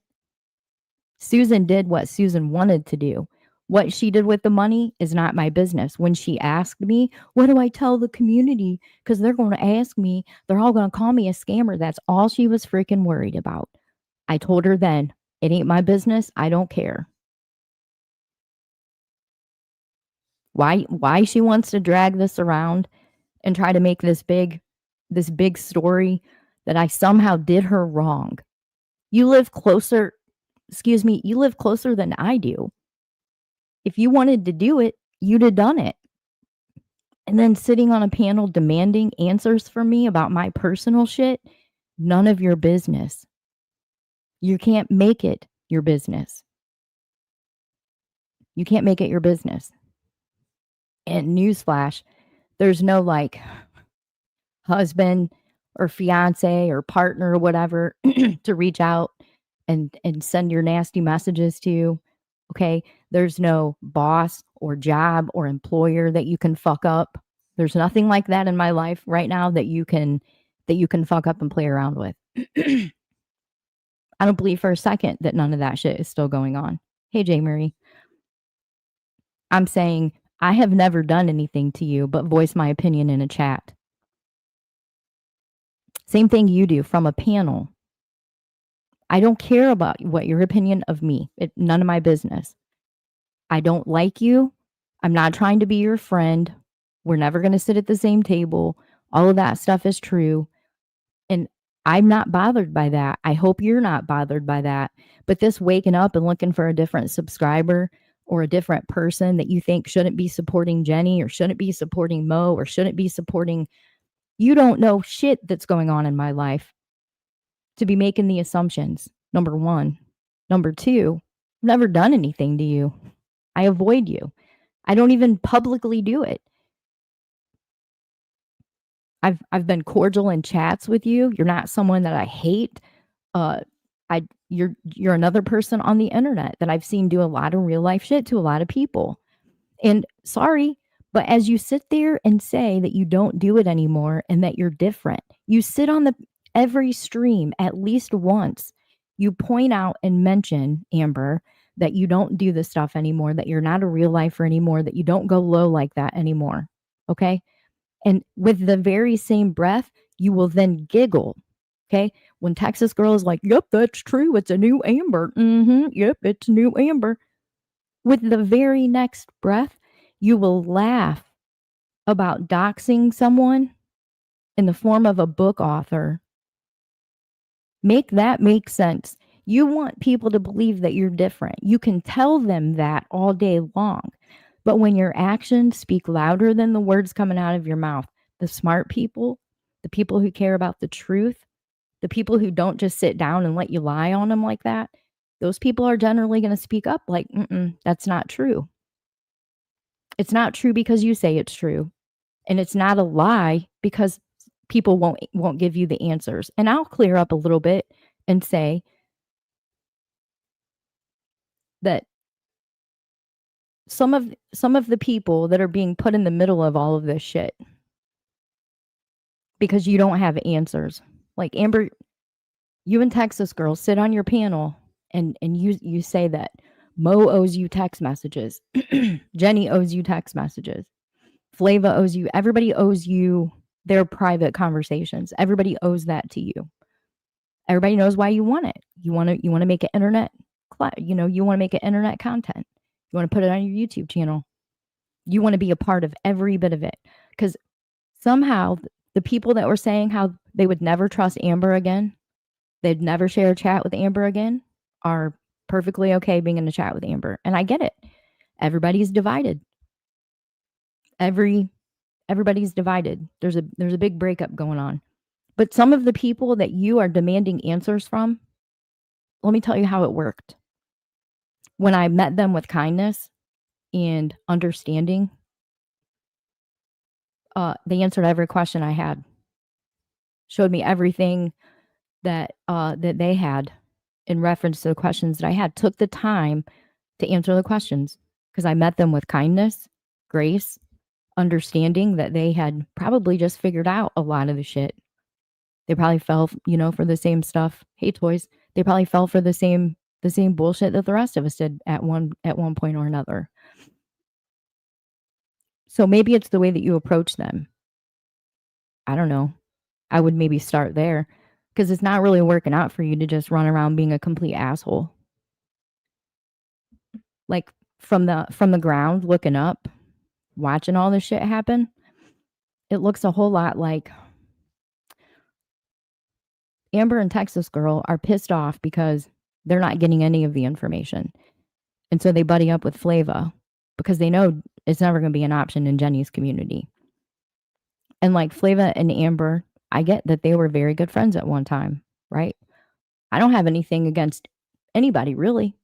Susan did what Susan wanted to do. What she did with the money is not my business. When she asked me, what do I tell the community? Because they're going to ask me, they're all going to call me a scammer. That's all she was freaking worried about. I told her then, it ain't my business. I don't care. Why she wants to drag this around and try to make this big story that I somehow did her wrong. You live closer than I do. If you wanted to do it, you'd have done it. And then sitting on a panel demanding answers from me about my personal shit, none of your business. You can't make it your business. You can't make it your business. And newsflash, there's no like husband or fiance or partner or whatever to reach out and send your nasty messages to. Okay, there's no boss or job or employer that you can fuck up. There's nothing like that in my life right now that you can fuck up and play around with. I don't believe for a second that none of that shit is still going on. Hey, J. Marie. I'm saying I have never done anything to you but voice my opinion in a chat. Same thing you do from a panel. I don't care about what your opinion of me. None of my business. I don't like you. I'm not trying to be your friend. We're never going to sit at the same table. All of that stuff is true. And I'm not bothered by that. I hope you're not bothered by that. But this waking up and looking for a different subscriber or a different person that you think shouldn't be supporting Jenny or shouldn't be supporting Mo or shouldn't be supporting, you don't know shit that's going on in my life to be making the assumptions. Number one. Number two, I've never done anything to you. I avoid you. I don't even publicly do it. I've been cordial in chats with you. You're not someone that I hate. You're another person on the internet that I've seen do a lot of real life shit to a lot of people. And sorry, but as you sit there and say that you don't do it anymore and that you're different, you sit on every stream at least once. You point out and mention, Amber, that you don't do this stuff anymore, that you're not a real lifer anymore, that you don't go low like that anymore. Okay? And with the very same breath, you will then giggle. Okay? When Texas Girl is like, yep, that's true. It's a new Amber. Yep, it's new Amber. With the very next breath, you will laugh about doxing someone in the form of a book author. Make that make sense. You want people to believe that you're different. You can tell them that all day long. But when your actions speak louder than the words coming out of your mouth, the smart people, the people who care about the truth, the people who don't just sit down and let you lie on them like that, those people are generally going to speak up like, that's not true. It's not true because you say it's true. And it's not a lie because people won't give you the answers. And I'll clear up a little bit and say that some of the people that are being put in the middle of all of this shit because you don't have answers. Like Amber, you and Texas girls sit on your panel and you say that Mo owes you text messages. Jenny owes you text messages. Flava owes you. Everybody owes you their private conversations. Everybody owes that to you. Everybody knows why you want it. You want to make an internet, you want to make an internet content. You want to put it on your YouTube channel. You want to be a part of every bit of it. Because somehow the people that were saying how they would never trust Amber again, they'd never share a chat with Amber again, are perfectly okay being in a chat with Amber. And I get it. Everybody's divided. Everybody's divided. There's a big breakup going on. But some of the people that you are demanding answers from, let me tell you how it worked. When I met them with kindness and understanding, they answered every question I had, showed me everything that they had in reference to the questions that I had, took the time to answer the questions because I met them with kindness, grace, understanding that they had probably just figured out a lot of the shit. They probably fell, for the same stuff. Hey, toys. They probably fell for the same bullshit that the rest of us did at one point or another. So maybe it's the way that you approach them. I don't know. I would maybe start there because it's not really working out for you to just run around being a complete asshole. Like from the ground, looking up, watching all this shit happen, it looks a whole lot like Amber and Texas Girl are pissed off because they're not getting any of the information. And so they buddy up with Flava because they know it's never going to be an option in Jenny's community. And like Flava and Amber, I get that they were very good friends at one time, right? I don't have anything against anybody, really.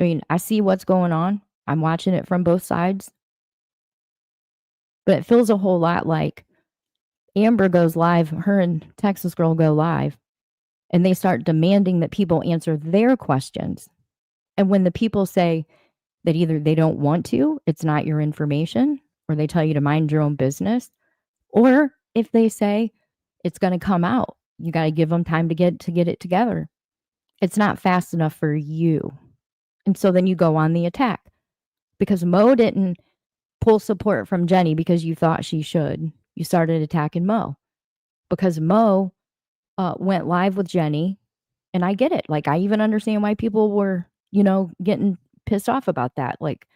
I mean, I see what's going on. I'm watching it from both sides. But it feels a whole lot like Amber goes live, her and Texas Girl go live, and they start demanding that people answer their questions. And when the people say that either they don't want to, it's not your information, or they tell you to mind your own business, or if they say it's going to come out, you got to give them time to get it together. It's not fast enough for you. And so then you go on the attack because Mo didn't pull support from Jenny because you thought she should. You started attacking Mo because Mo went live with Jenny. And I get it. Like, I even understand why people were, getting pissed off about that. Like,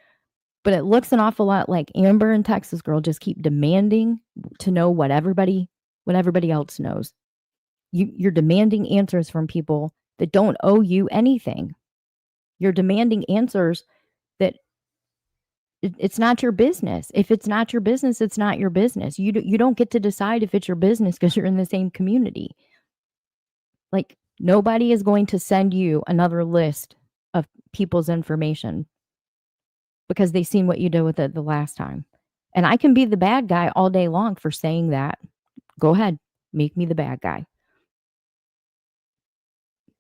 but it looks an awful lot like Amber and Texas Girl just keep demanding to know what everybody else knows. You're demanding answers from people that don't owe you anything. You're demanding answers that it's not your business. If it's not your business, it's not your business. You don't get to decide if it's your business because you're in the same community. Like, nobody is going to send you another list of people's information because they've seen what you did with it the last time. And I can be the bad guy all day long for saying that. Go ahead, make me the bad guy.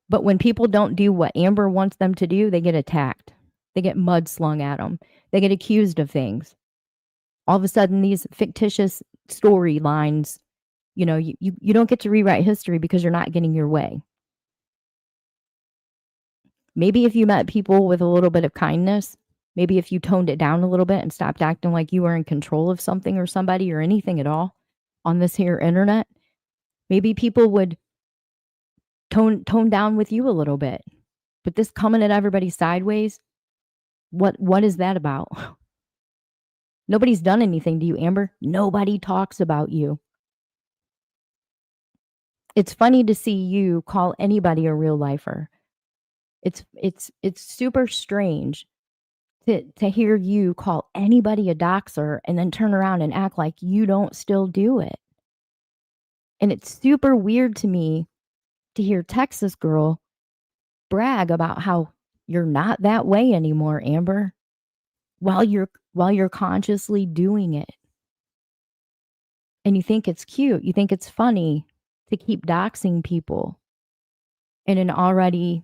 But when people don't do what Amber wants them to do, they get attacked. They get mud slung at them. They get accused of things. All of a sudden, these fictitious storylines, you don't get to rewrite history because you're not getting your way. Maybe if you met people with a little bit of kindness, maybe if you toned it down a little bit and stopped acting like you were in control of something or somebody or anything at all on this here internet, maybe people would tone down with you a little bit. But this coming at everybody sideways, what is that about? Nobody's done anything to you, Amber. Nobody talks about you. It's funny to see you call anybody a real lifer. It's super strange to hear you call anybody a doxer and then turn around and act like you don't still do it. And it's super weird to me to hear Texas girl brag about how you're not that way anymore, Amber, while you're consciously doing it. And you think it's cute, you think it's funny to keep doxing people in an already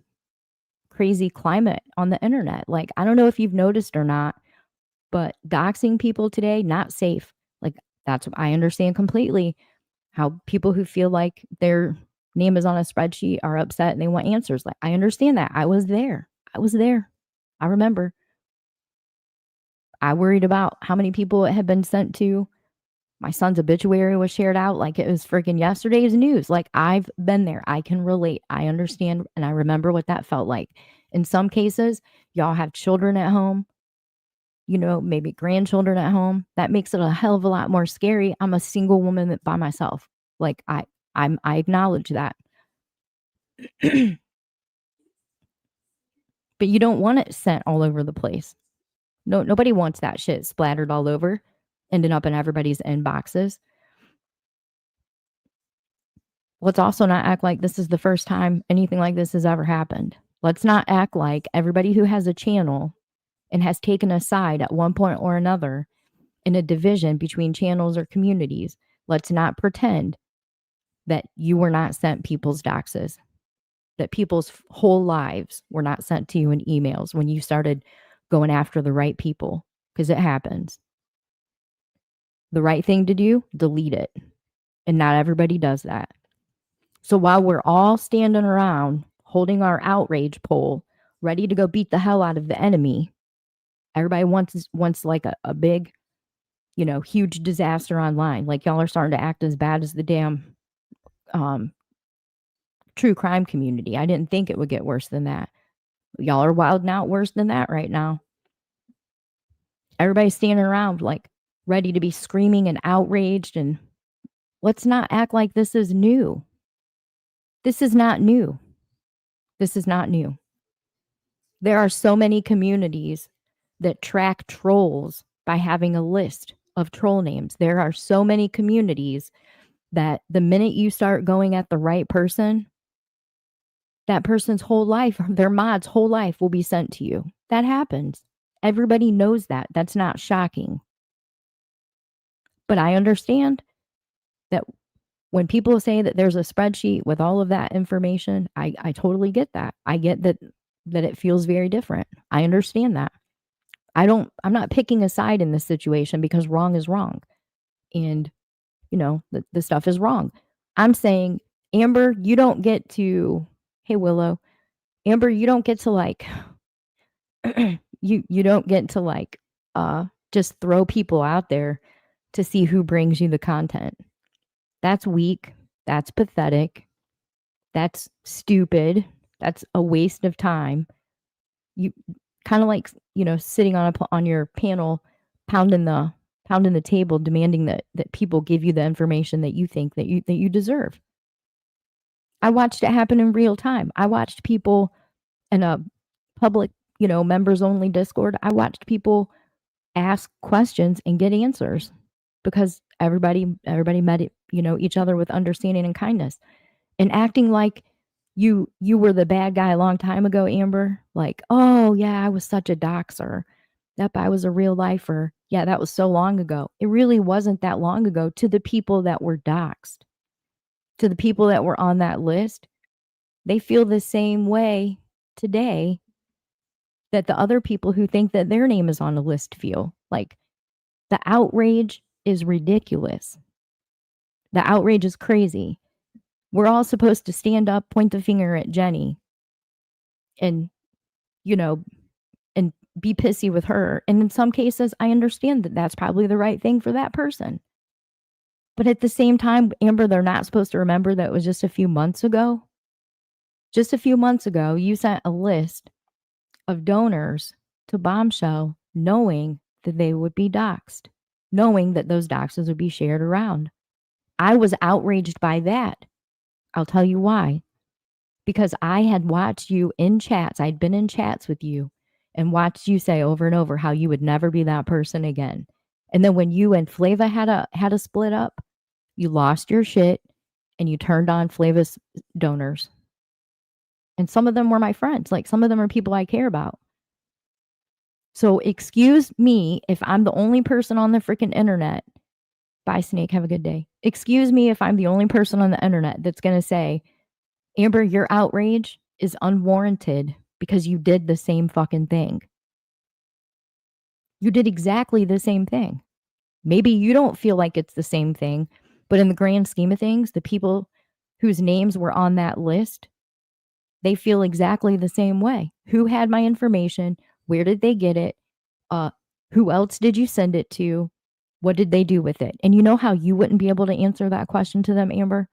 crazy climate on the internet. Like, I don't know if you've noticed or not, but doxing people today, not safe. Like, that's what I understand completely how people who feel like their name is on a spreadsheet are upset and they want answers. Like, I understand that. I was there. I remember. I worried about how many people it had been sent to. My son's obituary was shared out like it was freaking yesterday's news. Like, I've been there. I can relate. I understand. And I remember what that felt like. In some cases, y'all have children at home, maybe grandchildren at home. That makes it a hell of a lot more scary. I'm a single woman by myself. Like, I acknowledge that. But you don't want it sent all over the place. No, nobody wants that shit splattered all over, ending up in everybody's inboxes. Let's also not act like this is the first time anything like this has ever happened. Let's not act like everybody who has a channel and has taken a side at one point or another in a division between channels or communities. Let's not pretend that you were not sent people's doxes, that people's whole lives were not sent to you in emails when you started going after the right people, because it happens. The right thing to do, delete it. And not everybody does that. So while we're all standing around holding our outrage pole, ready to go beat the hell out of the enemy, everybody wants like a big, huge disaster online. Like, y'all are starting to act as bad as the damn true crime community. I didn't think it would get worse than that. Y'all are wilding out worse than that right now. Everybody's standing around like ready to be screaming and outraged. And let's not act like this is new. This is not new. This is not new. There are so many communities that track trolls by having a list of troll names. There are so many communities that the minute you start going at the right person, that person's whole life, their mod's whole life will be sent to you. That happens. Everybody knows that. That's not shocking. But I understand that when people say that there's a spreadsheet with all of that information, I totally get that. I get that it feels very different. I understand that. I'm not picking a side in this situation because wrong is wrong. And, the stuff is wrong. I'm saying, Amber, you don't get to, hey, Willow, Amber, you don't get to like, you don't get to like, just throw people out there to see who brings you the content. That's weak. That's pathetic. That's stupid. That's a waste of time. You kind of like, sitting on your panel, pounding the table, demanding that people give you the information that you think that you deserve. I watched it happen in real time. I watched people in a public, members only Discord. I watched people ask questions and get answers because everybody met it, each other with understanding and kindness, and acting like you were the bad guy a long time ago, Amber. Like, oh yeah, I was such a doxer. Yep, I was a real lifer. Yeah, that was so long ago. It really wasn't that long ago to the people that were doxed, to the people that were on that list. They feel the same way today that the other people who think that their name is on a list feel. Like, the outrage is ridiculous. The outrage is crazy. We're all supposed to stand up, point the finger at Jenny and, and be pissy with her. And in some cases, I understand that that's probably the right thing for that person. But at the same time, Amber, they're not supposed to remember that it was just a few months ago. Just a few months ago, you sent a list of donors to Bombshell knowing that they would be doxxed, knowing that those doxes would be shared around. I was outraged by that. I'll tell you why. Because I had watched you in chats. I'd been in chats with you and watched you say over and over how you would never be that person again. And then when you and Flava had a split up, you lost your shit. and you turned on Flavis donors. And some of them were my friends. Like, some of them are people I care about. So excuse me if I'm the only person on the freaking internet. Bye, Snake. Have a good day. Excuse me if I'm the only person on the internet that's going to say, Amber, your outrage is unwarranted because you did the same fucking thing. You did exactly the same thing. Maybe you don't feel like it's the same thing, but in the grand scheme of things, the people whose names were on that list, they feel exactly the same way. Who had my information? Where did they get it? Who else did you send it to? What did they do with it? And you know how you wouldn't be able to answer that question to them, Amber?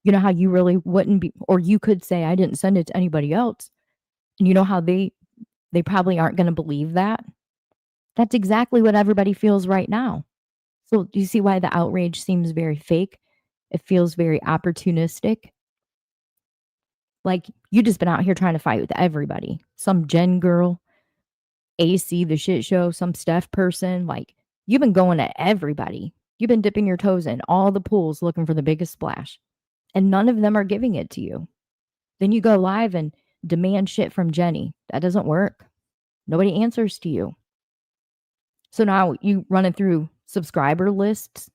You know how you really wouldn't be, or you could say, I didn't send it to anybody else. And you know how they probably aren't going to believe that? That's exactly what everybody feels right now. So do you see why the outrage seems very fake? It feels very opportunistic. Like, you just been out here trying to fight with everybody. Some Jen girl, AC, the shit show, some Steph person. Like, you've been going at everybody. You've been dipping your toes in all the pools looking for the biggest splash. And none of them are giving it to you. Then you go live and demand shit from Jenny. That doesn't work. Nobody answers to you. So now you run it through subscriber lists,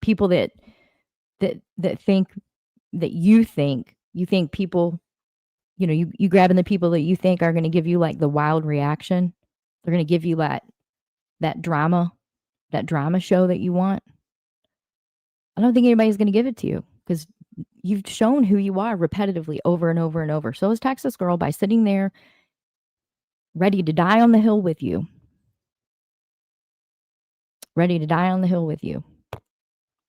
people that think that you think people, you grabbing the people that you think are going to give you like the wild reaction. They're going to give you that drama show that you want. I don't think anybody's going to give it to you because you've shown who you are repetitively over and over and over. So is Texas Girl by sitting there ready to die on the hill with you. Ready to die on the hill with you.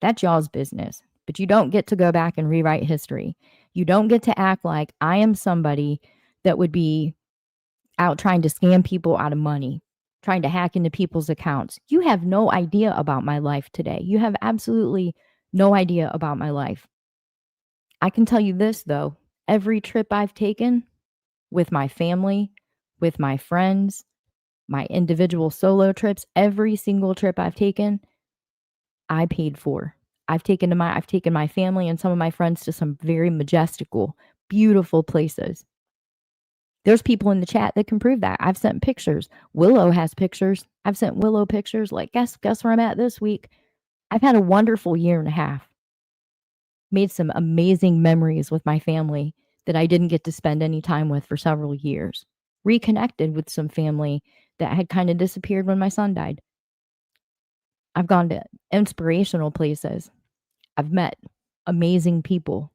That's y'all's business. But you don't get to go back and rewrite history. You don't get to act like I am somebody that would be out trying to scam people out of money, trying to hack into people's accounts. You have no idea about my life today. You have absolutely no idea about my life. I can tell you this, though. Every trip I've taken with my family, with my friends, my individual solo trips, every single trip I've taken, I paid for. I've taken my family and some of my friends to some very majestical, beautiful places. There's people in the chat that can prove that. I've sent pictures. Willow has pictures. I've sent Willow pictures. Like, guess where I'm at this week? I've had a wonderful year and a half. Made some amazing memories with my family that I didn't get to spend any time with for several years. Reconnected with some family that had kind of disappeared when my son died. I've gone to inspirational places. I've met amazing people.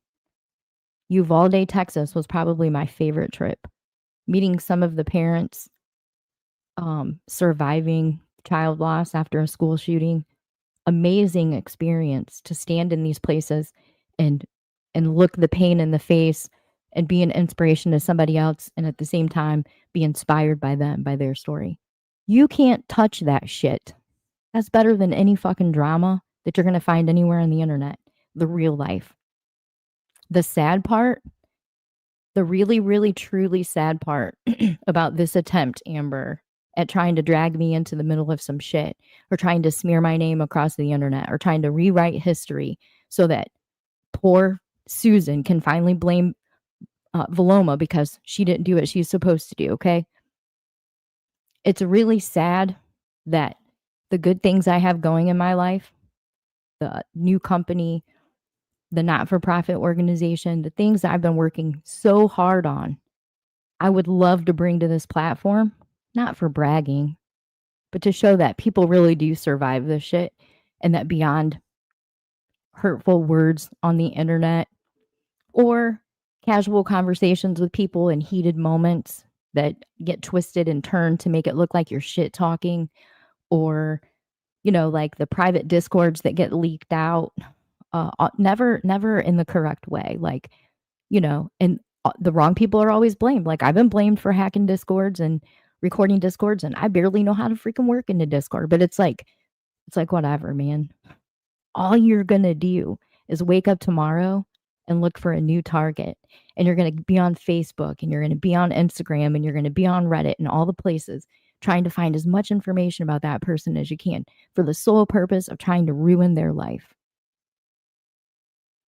Uvalde, Texas was probably my favorite trip. Meeting some of the parents surviving child loss after a school shooting. Amazing experience to stand in these places and look the pain in the face and be an inspiration to somebody else, and at the same time be inspired by them, by their story. You can't touch that shit. That's better than any fucking drama that you're going to find anywhere on the internet. The real life. The sad part, the really, really, truly sad part about this attempt, Amber, at trying to drag me into the middle of some shit, or trying to smear my name across the internet, or trying to rewrite history so that poor Susan can finally blame Vilomah because she didn't do what she's supposed to do, okay? It's really sad that the good things I have going in my life, the new company, the not-for-profit organization, the things that I've been working so hard on, I would love to bring to this platform, not for bragging, but to show that people really do survive this shit, and that beyond hurtful words on the internet or casual conversations with people in heated moments that get twisted and turned to make it look like you're shit talking, or, like the private discords that get leaked out, never in the correct way. Like, and the wrong people are always blamed. Like, I've been blamed for hacking discords and recording discords, and I barely know how to freaking work in the Discord, but it's like whatever, man. All you're gonna do is wake up tomorrow and look for a new target, and you're gonna be on Facebook, and you're gonna be on Instagram, and you're gonna be on Reddit and all the places trying to find as much information about that person as you can for the sole purpose of trying to ruin their life.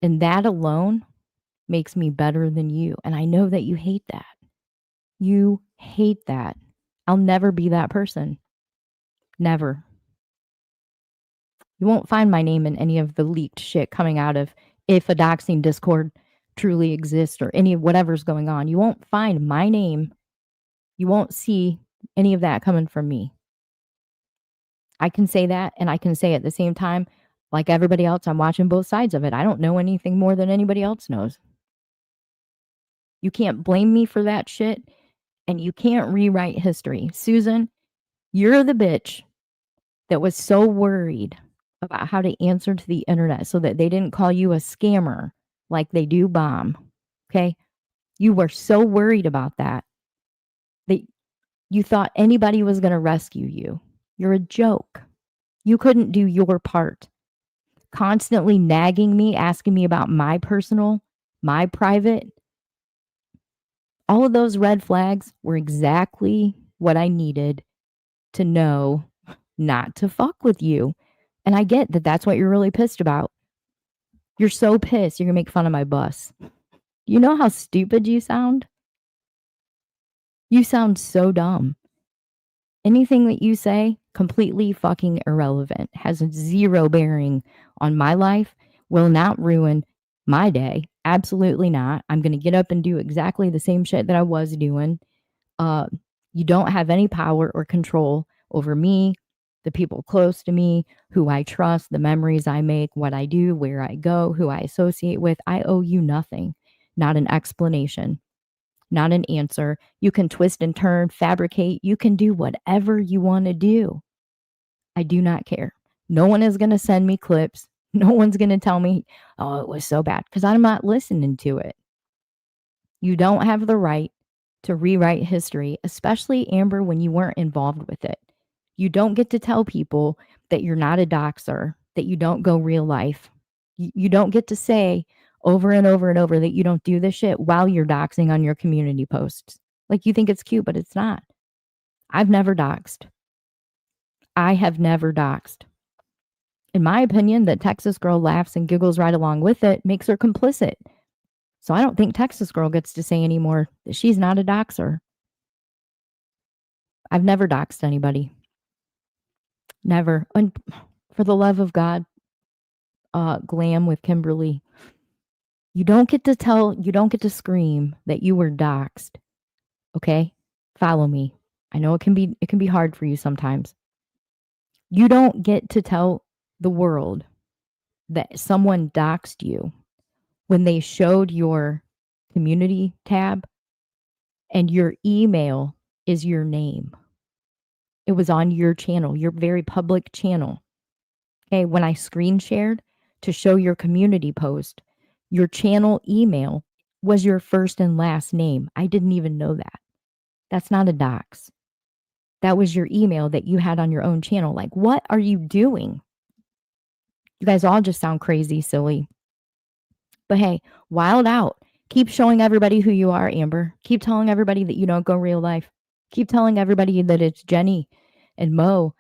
And that alone makes me better than you. And I know that you hate that. You hate that. I'll never be that person. Never. You won't find my name in any of the leaked shit coming out of if a doxing Discord truly exists or any of whatever's going on. You won't find my name. You won't see any of that coming from me. I can say that, and I can say at the same time, like everybody else, I'm watching both sides of it. I don't know anything more than anybody else knows. You can't blame me for that shit, and you can't rewrite history. Susan, you're the bitch that was so worried about how to answer to the internet so that they didn't call you a scammer like they do Bomb. Okay? You were so worried about that you thought anybody was going to rescue you. You're a joke. You couldn't do your part. Constantly nagging me, asking me about my personal, my private. All of those red flags were exactly what I needed to know not to fuck with you. And I get that that's what you're really pissed about. You're so pissed you're going to make fun of my bus. You know how stupid you sound? You sound so dumb. Anything that you say, completely fucking irrelevant, has zero bearing on my life, will not ruin my day. Absolutely not. I'm going to get up and do exactly the same shit that I was doing. You don't have any power or control over me, the people close to me, who I trust, the memories I make, what I do, where I go, who I associate with. I owe you nothing, not an explanation, not an answer. You can twist and turn, fabricate. You can do whatever you want to do. I do not care. No one is going to send me clips. No one's going to tell me, oh, it was so bad, because I'm not listening to it. You don't have the right to rewrite history, especially, Amber, when you weren't involved with it. You don't get to tell people that you're not a doxer, that you don't go real life. You don't get to say over and over and over that you don't do this shit while you're doxing on your community posts. Like, you think it's cute, but it's not. I've never doxed. I have never doxed. In my opinion, that Texas girl laughs and giggles right along with it makes her complicit. So I don't think Texas girl gets to say anymore that she's not a doxer. I've never doxed anybody. Never. And for the love of God, Glam with Kimberly, you don't get to scream that you were doxed. Okay? Follow me. I know it can be hard for you sometimes. You don't get to tell the world that someone doxed you when they showed your community tab and your email is your name. It was on your channel, your very public channel. Okay, when I screen shared to show your community post, your channel email was your first and last name. I didn't even know that. That's not a dox. That was your email that you had on your own channel. Like, what are you doing? You guys all just sound crazy, silly. But hey, wild out. Keep showing everybody who you are, Amber. Keep telling everybody that you don't go real life. Keep telling everybody that it's Jenny and Mo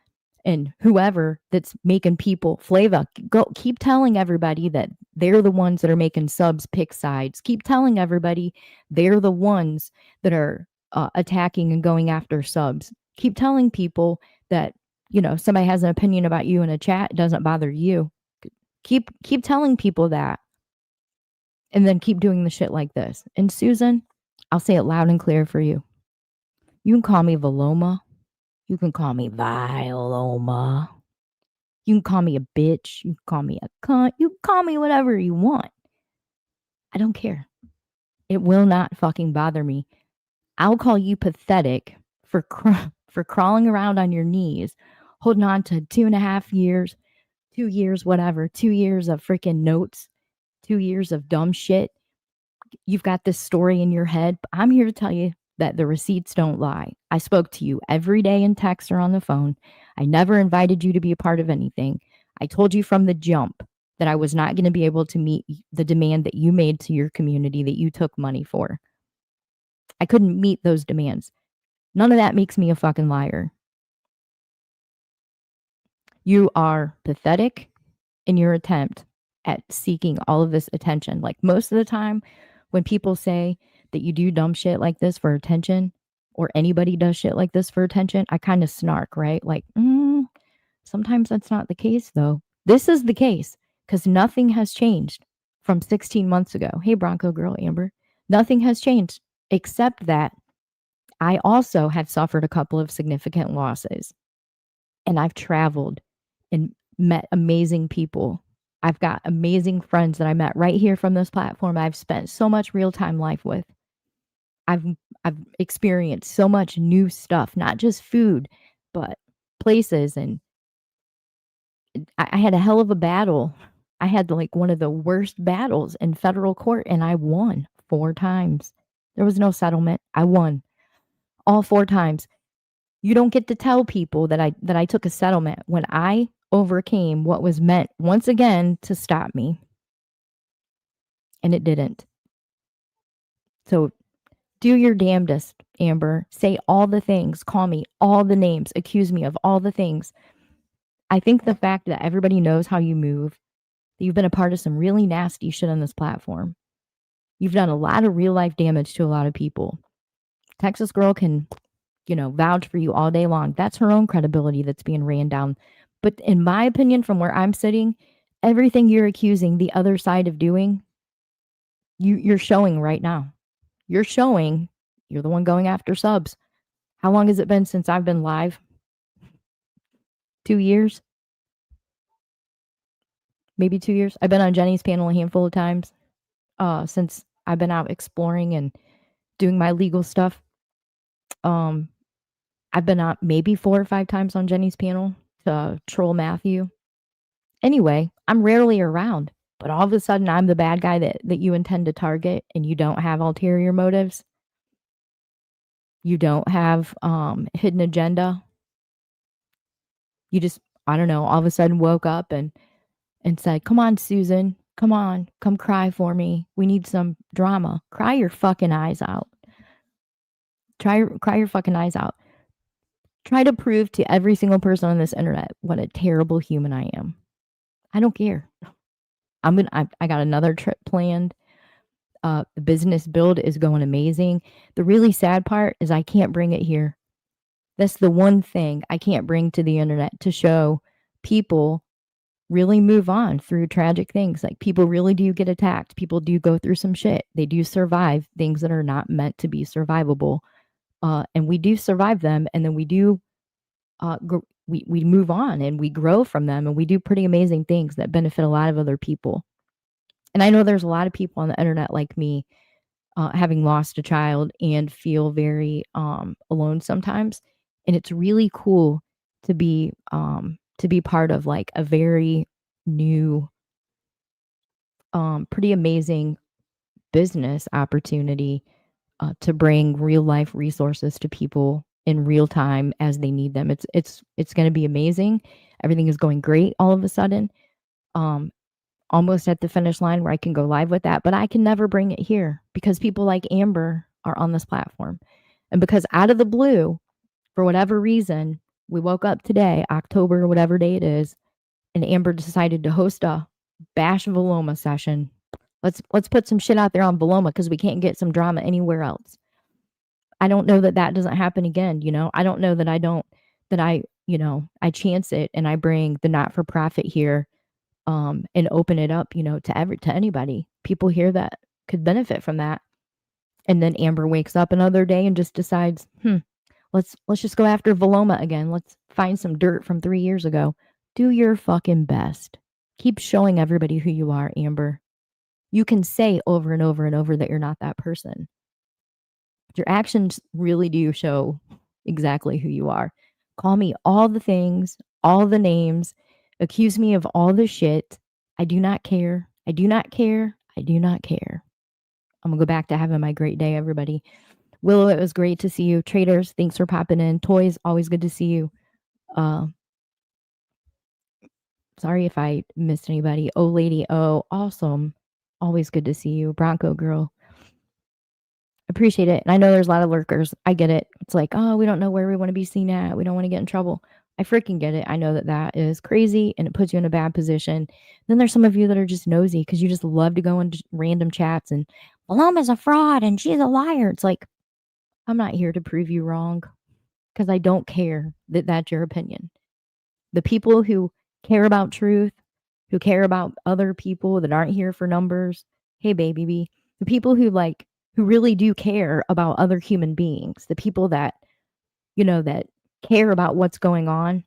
and whoever that's making people, Flava. Keep telling everybody that they're the ones that are making subs pick sides. Keep telling everybody they're the ones that are attacking and going after subs. Keep telling people that, somebody has an opinion about you in a chat, it doesn't bother you. Keep telling people that. And then keep doing the shit like this. And Susan, I'll say it loud and clear for you. You can call me Vilomah. You can call me Vilomah. You can call me a bitch. You can call me a cunt. You can call me whatever you want. I don't care. It will not fucking bother me. I'll call you pathetic for crawling around on your knees, holding on to 2.5 years, 2 years, whatever, 2 years of freaking notes, 2 years of dumb shit. You've got this story in your head. But I'm here to tell you that the receipts don't lie. I spoke to you every day in text or on the phone. I never invited you to be a part of anything. I told you from the jump that I was not going to be able to meet the demand that you made to your community that you took money for. I couldn't meet those demands. None of that makes me a fucking liar. You are pathetic in your attempt at seeking all of this attention. Like most of the time when people say that you do dumb shit like this for attention, or anybody does shit like this for attention, I kind of snark, right? Like, sometimes that's not the case though. This is the case because nothing has changed from 16 months ago. Hey, Bronco girl, Amber. Nothing has changed except that I also have suffered a couple of significant losses, and I've traveled and met amazing people. I've got amazing friends that I met right here from this platform. I've spent so much real-time life with. I've I've experienced so much new stuff, not just food, but places. And I had a hell of a battle. I had like one of the worst battles in federal court, and I won 4 times. There was no settlement. I won all 4 times. You don't get to tell people that I took a settlement when I overcame what was meant once again to stop me. And it didn't. So do your damnedest, Amber. Say all the things. Call me all the names. Accuse me of all the things. I think the fact that everybody knows how you move, that you've been a part of some really nasty shit on this platform. You've done a lot of real life damage to a lot of people. Texas girl can, vouch for you all day long. That's her own credibility that's being ran down. But in my opinion, from where I'm sitting, everything you're accusing the other side of doing, you're showing right now. You're showing you're the one going after subs. How long has it been since I've been live? 2 years? Maybe 2 years. I've been on Jenny's panel a handful of times since I've been out exploring and doing my legal stuff. I've been on maybe 4 or 5 times on Jenny's panel to troll Matthew. Anyway, I'm rarely around, but all of a sudden I'm the bad guy that you intend to target, and you don't have ulterior motives. You don't have hidden agenda. You just, I don't know, all of a sudden woke up and said, "Come on, Susan, come on, come cry for me. We need some drama. Cry your fucking eyes out. Cry your fucking eyes out. Try to prove to every single person on this internet what a terrible human I am. I don't care. I got another trip planned. The business build is going amazing. The really sad part is I can't bring it here. That's the one thing I can't bring to the internet, to show people really move on through tragic things. Like, people really do get attacked. People do go through some shit. They do survive things that are not meant to be survivable. And we do survive them. And then we do, we move on and we grow from them, and we do pretty amazing things that benefit a lot of other people. And I know there's a lot of people on the internet like me, having lost a child and feel very alone sometimes. And it's really cool to be part of like a very new, pretty amazing business opportunity to bring real life resources to people in real time as they need them. It's going to be amazing. Everything is going great all of a sudden. Almost at the finish line where I can go live with that, but I can never bring it here because people like Amber are on this platform. And because out of the blue, for whatever reason, we woke up today, October, whatever day it is, and Amber decided to host a Bash Vilomah session. Let's put some shit out there on Vilomah because we can't get some drama anywhere else. I don't know that doesn't happen again. I don't know that I chance it and I bring the not-for-profit here, and open it up, to anybody. People here that could benefit from that. And then Amber wakes up another day and just decides, let's just go after Vilomah again. Let's find some dirt from 3 years ago. Do your fucking best. Keep showing everybody who you are, Amber. You can say over and over and over that you're not that person. Your actions really do show exactly who you are. Call me all the things, all the names. Accuse me of all the shit. I do not care. I do not care. I do not care. I'm going to go back to having my great day, everybody. Willow, it was great to see you. Traders, thanks for popping in. Toys, always good to see you. Sorry if I missed anybody. Oh, Lady O, awesome. Always good to see you. Bronco girl. Appreciate it. And I know there's a lot of lurkers. I get it. It's like, oh, we don't know where we want to be seen at. We don't want to get in trouble. I freaking get it. I know that that is crazy and it puts you in a bad position. Then there's some of you that are just nosy because you just love to go into random chats and Vilomah's a fraud and she's a liar. It's like, I'm not here to prove you wrong because I don't care that that's your opinion. The people who care about truth, who care about other people that aren't here for numbers, hey, baby B, the people who really do care about other human beings, the people that, that care about what's going on,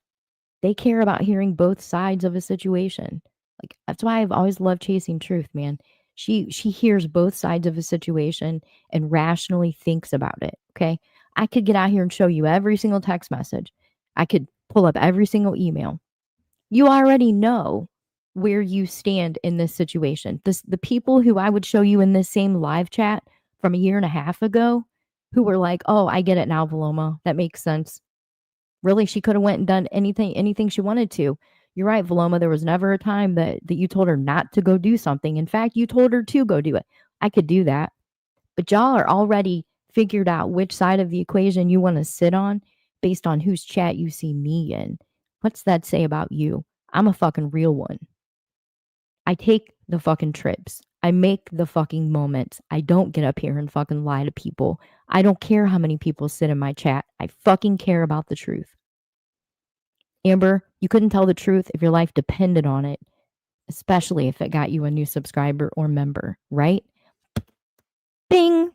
they care about hearing both sides of a situation. Like, that's why I've always loved Chasing Truth, man. She hears both sides of a situation and rationally thinks about it. Okay. I could get out here and show you every single text message. I could pull up every single email. You already know where you stand in this situation. The people who I would show you in this same live chat from a year and a half ago who were like, oh, I get it now, Vilomah. That makes sense. Really, she could have went and done anything she wanted to. You're right, Vilomah. There was never a time that you told her not to go do something. In fact, you told her to go do it. I could do that. But y'all are already figured out which side of the equation you want to sit on based on whose chat you see me in. What's that say about you? I'm a fucking real one. I take the fucking trips. I make the fucking moments. I don't get up here and fucking lie to people. I don't care how many people sit in my chat. I fucking care about the truth. Amber, you couldn't tell the truth if your life depended on it, especially if it got you a new subscriber or member, right? Bing!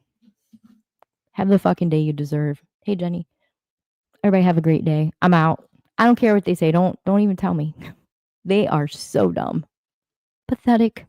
Have the fucking day you deserve. Hey, Jenny. Everybody have a great day. I'm out. I don't care what they say. Don't even tell me. They are so dumb. Pathetic.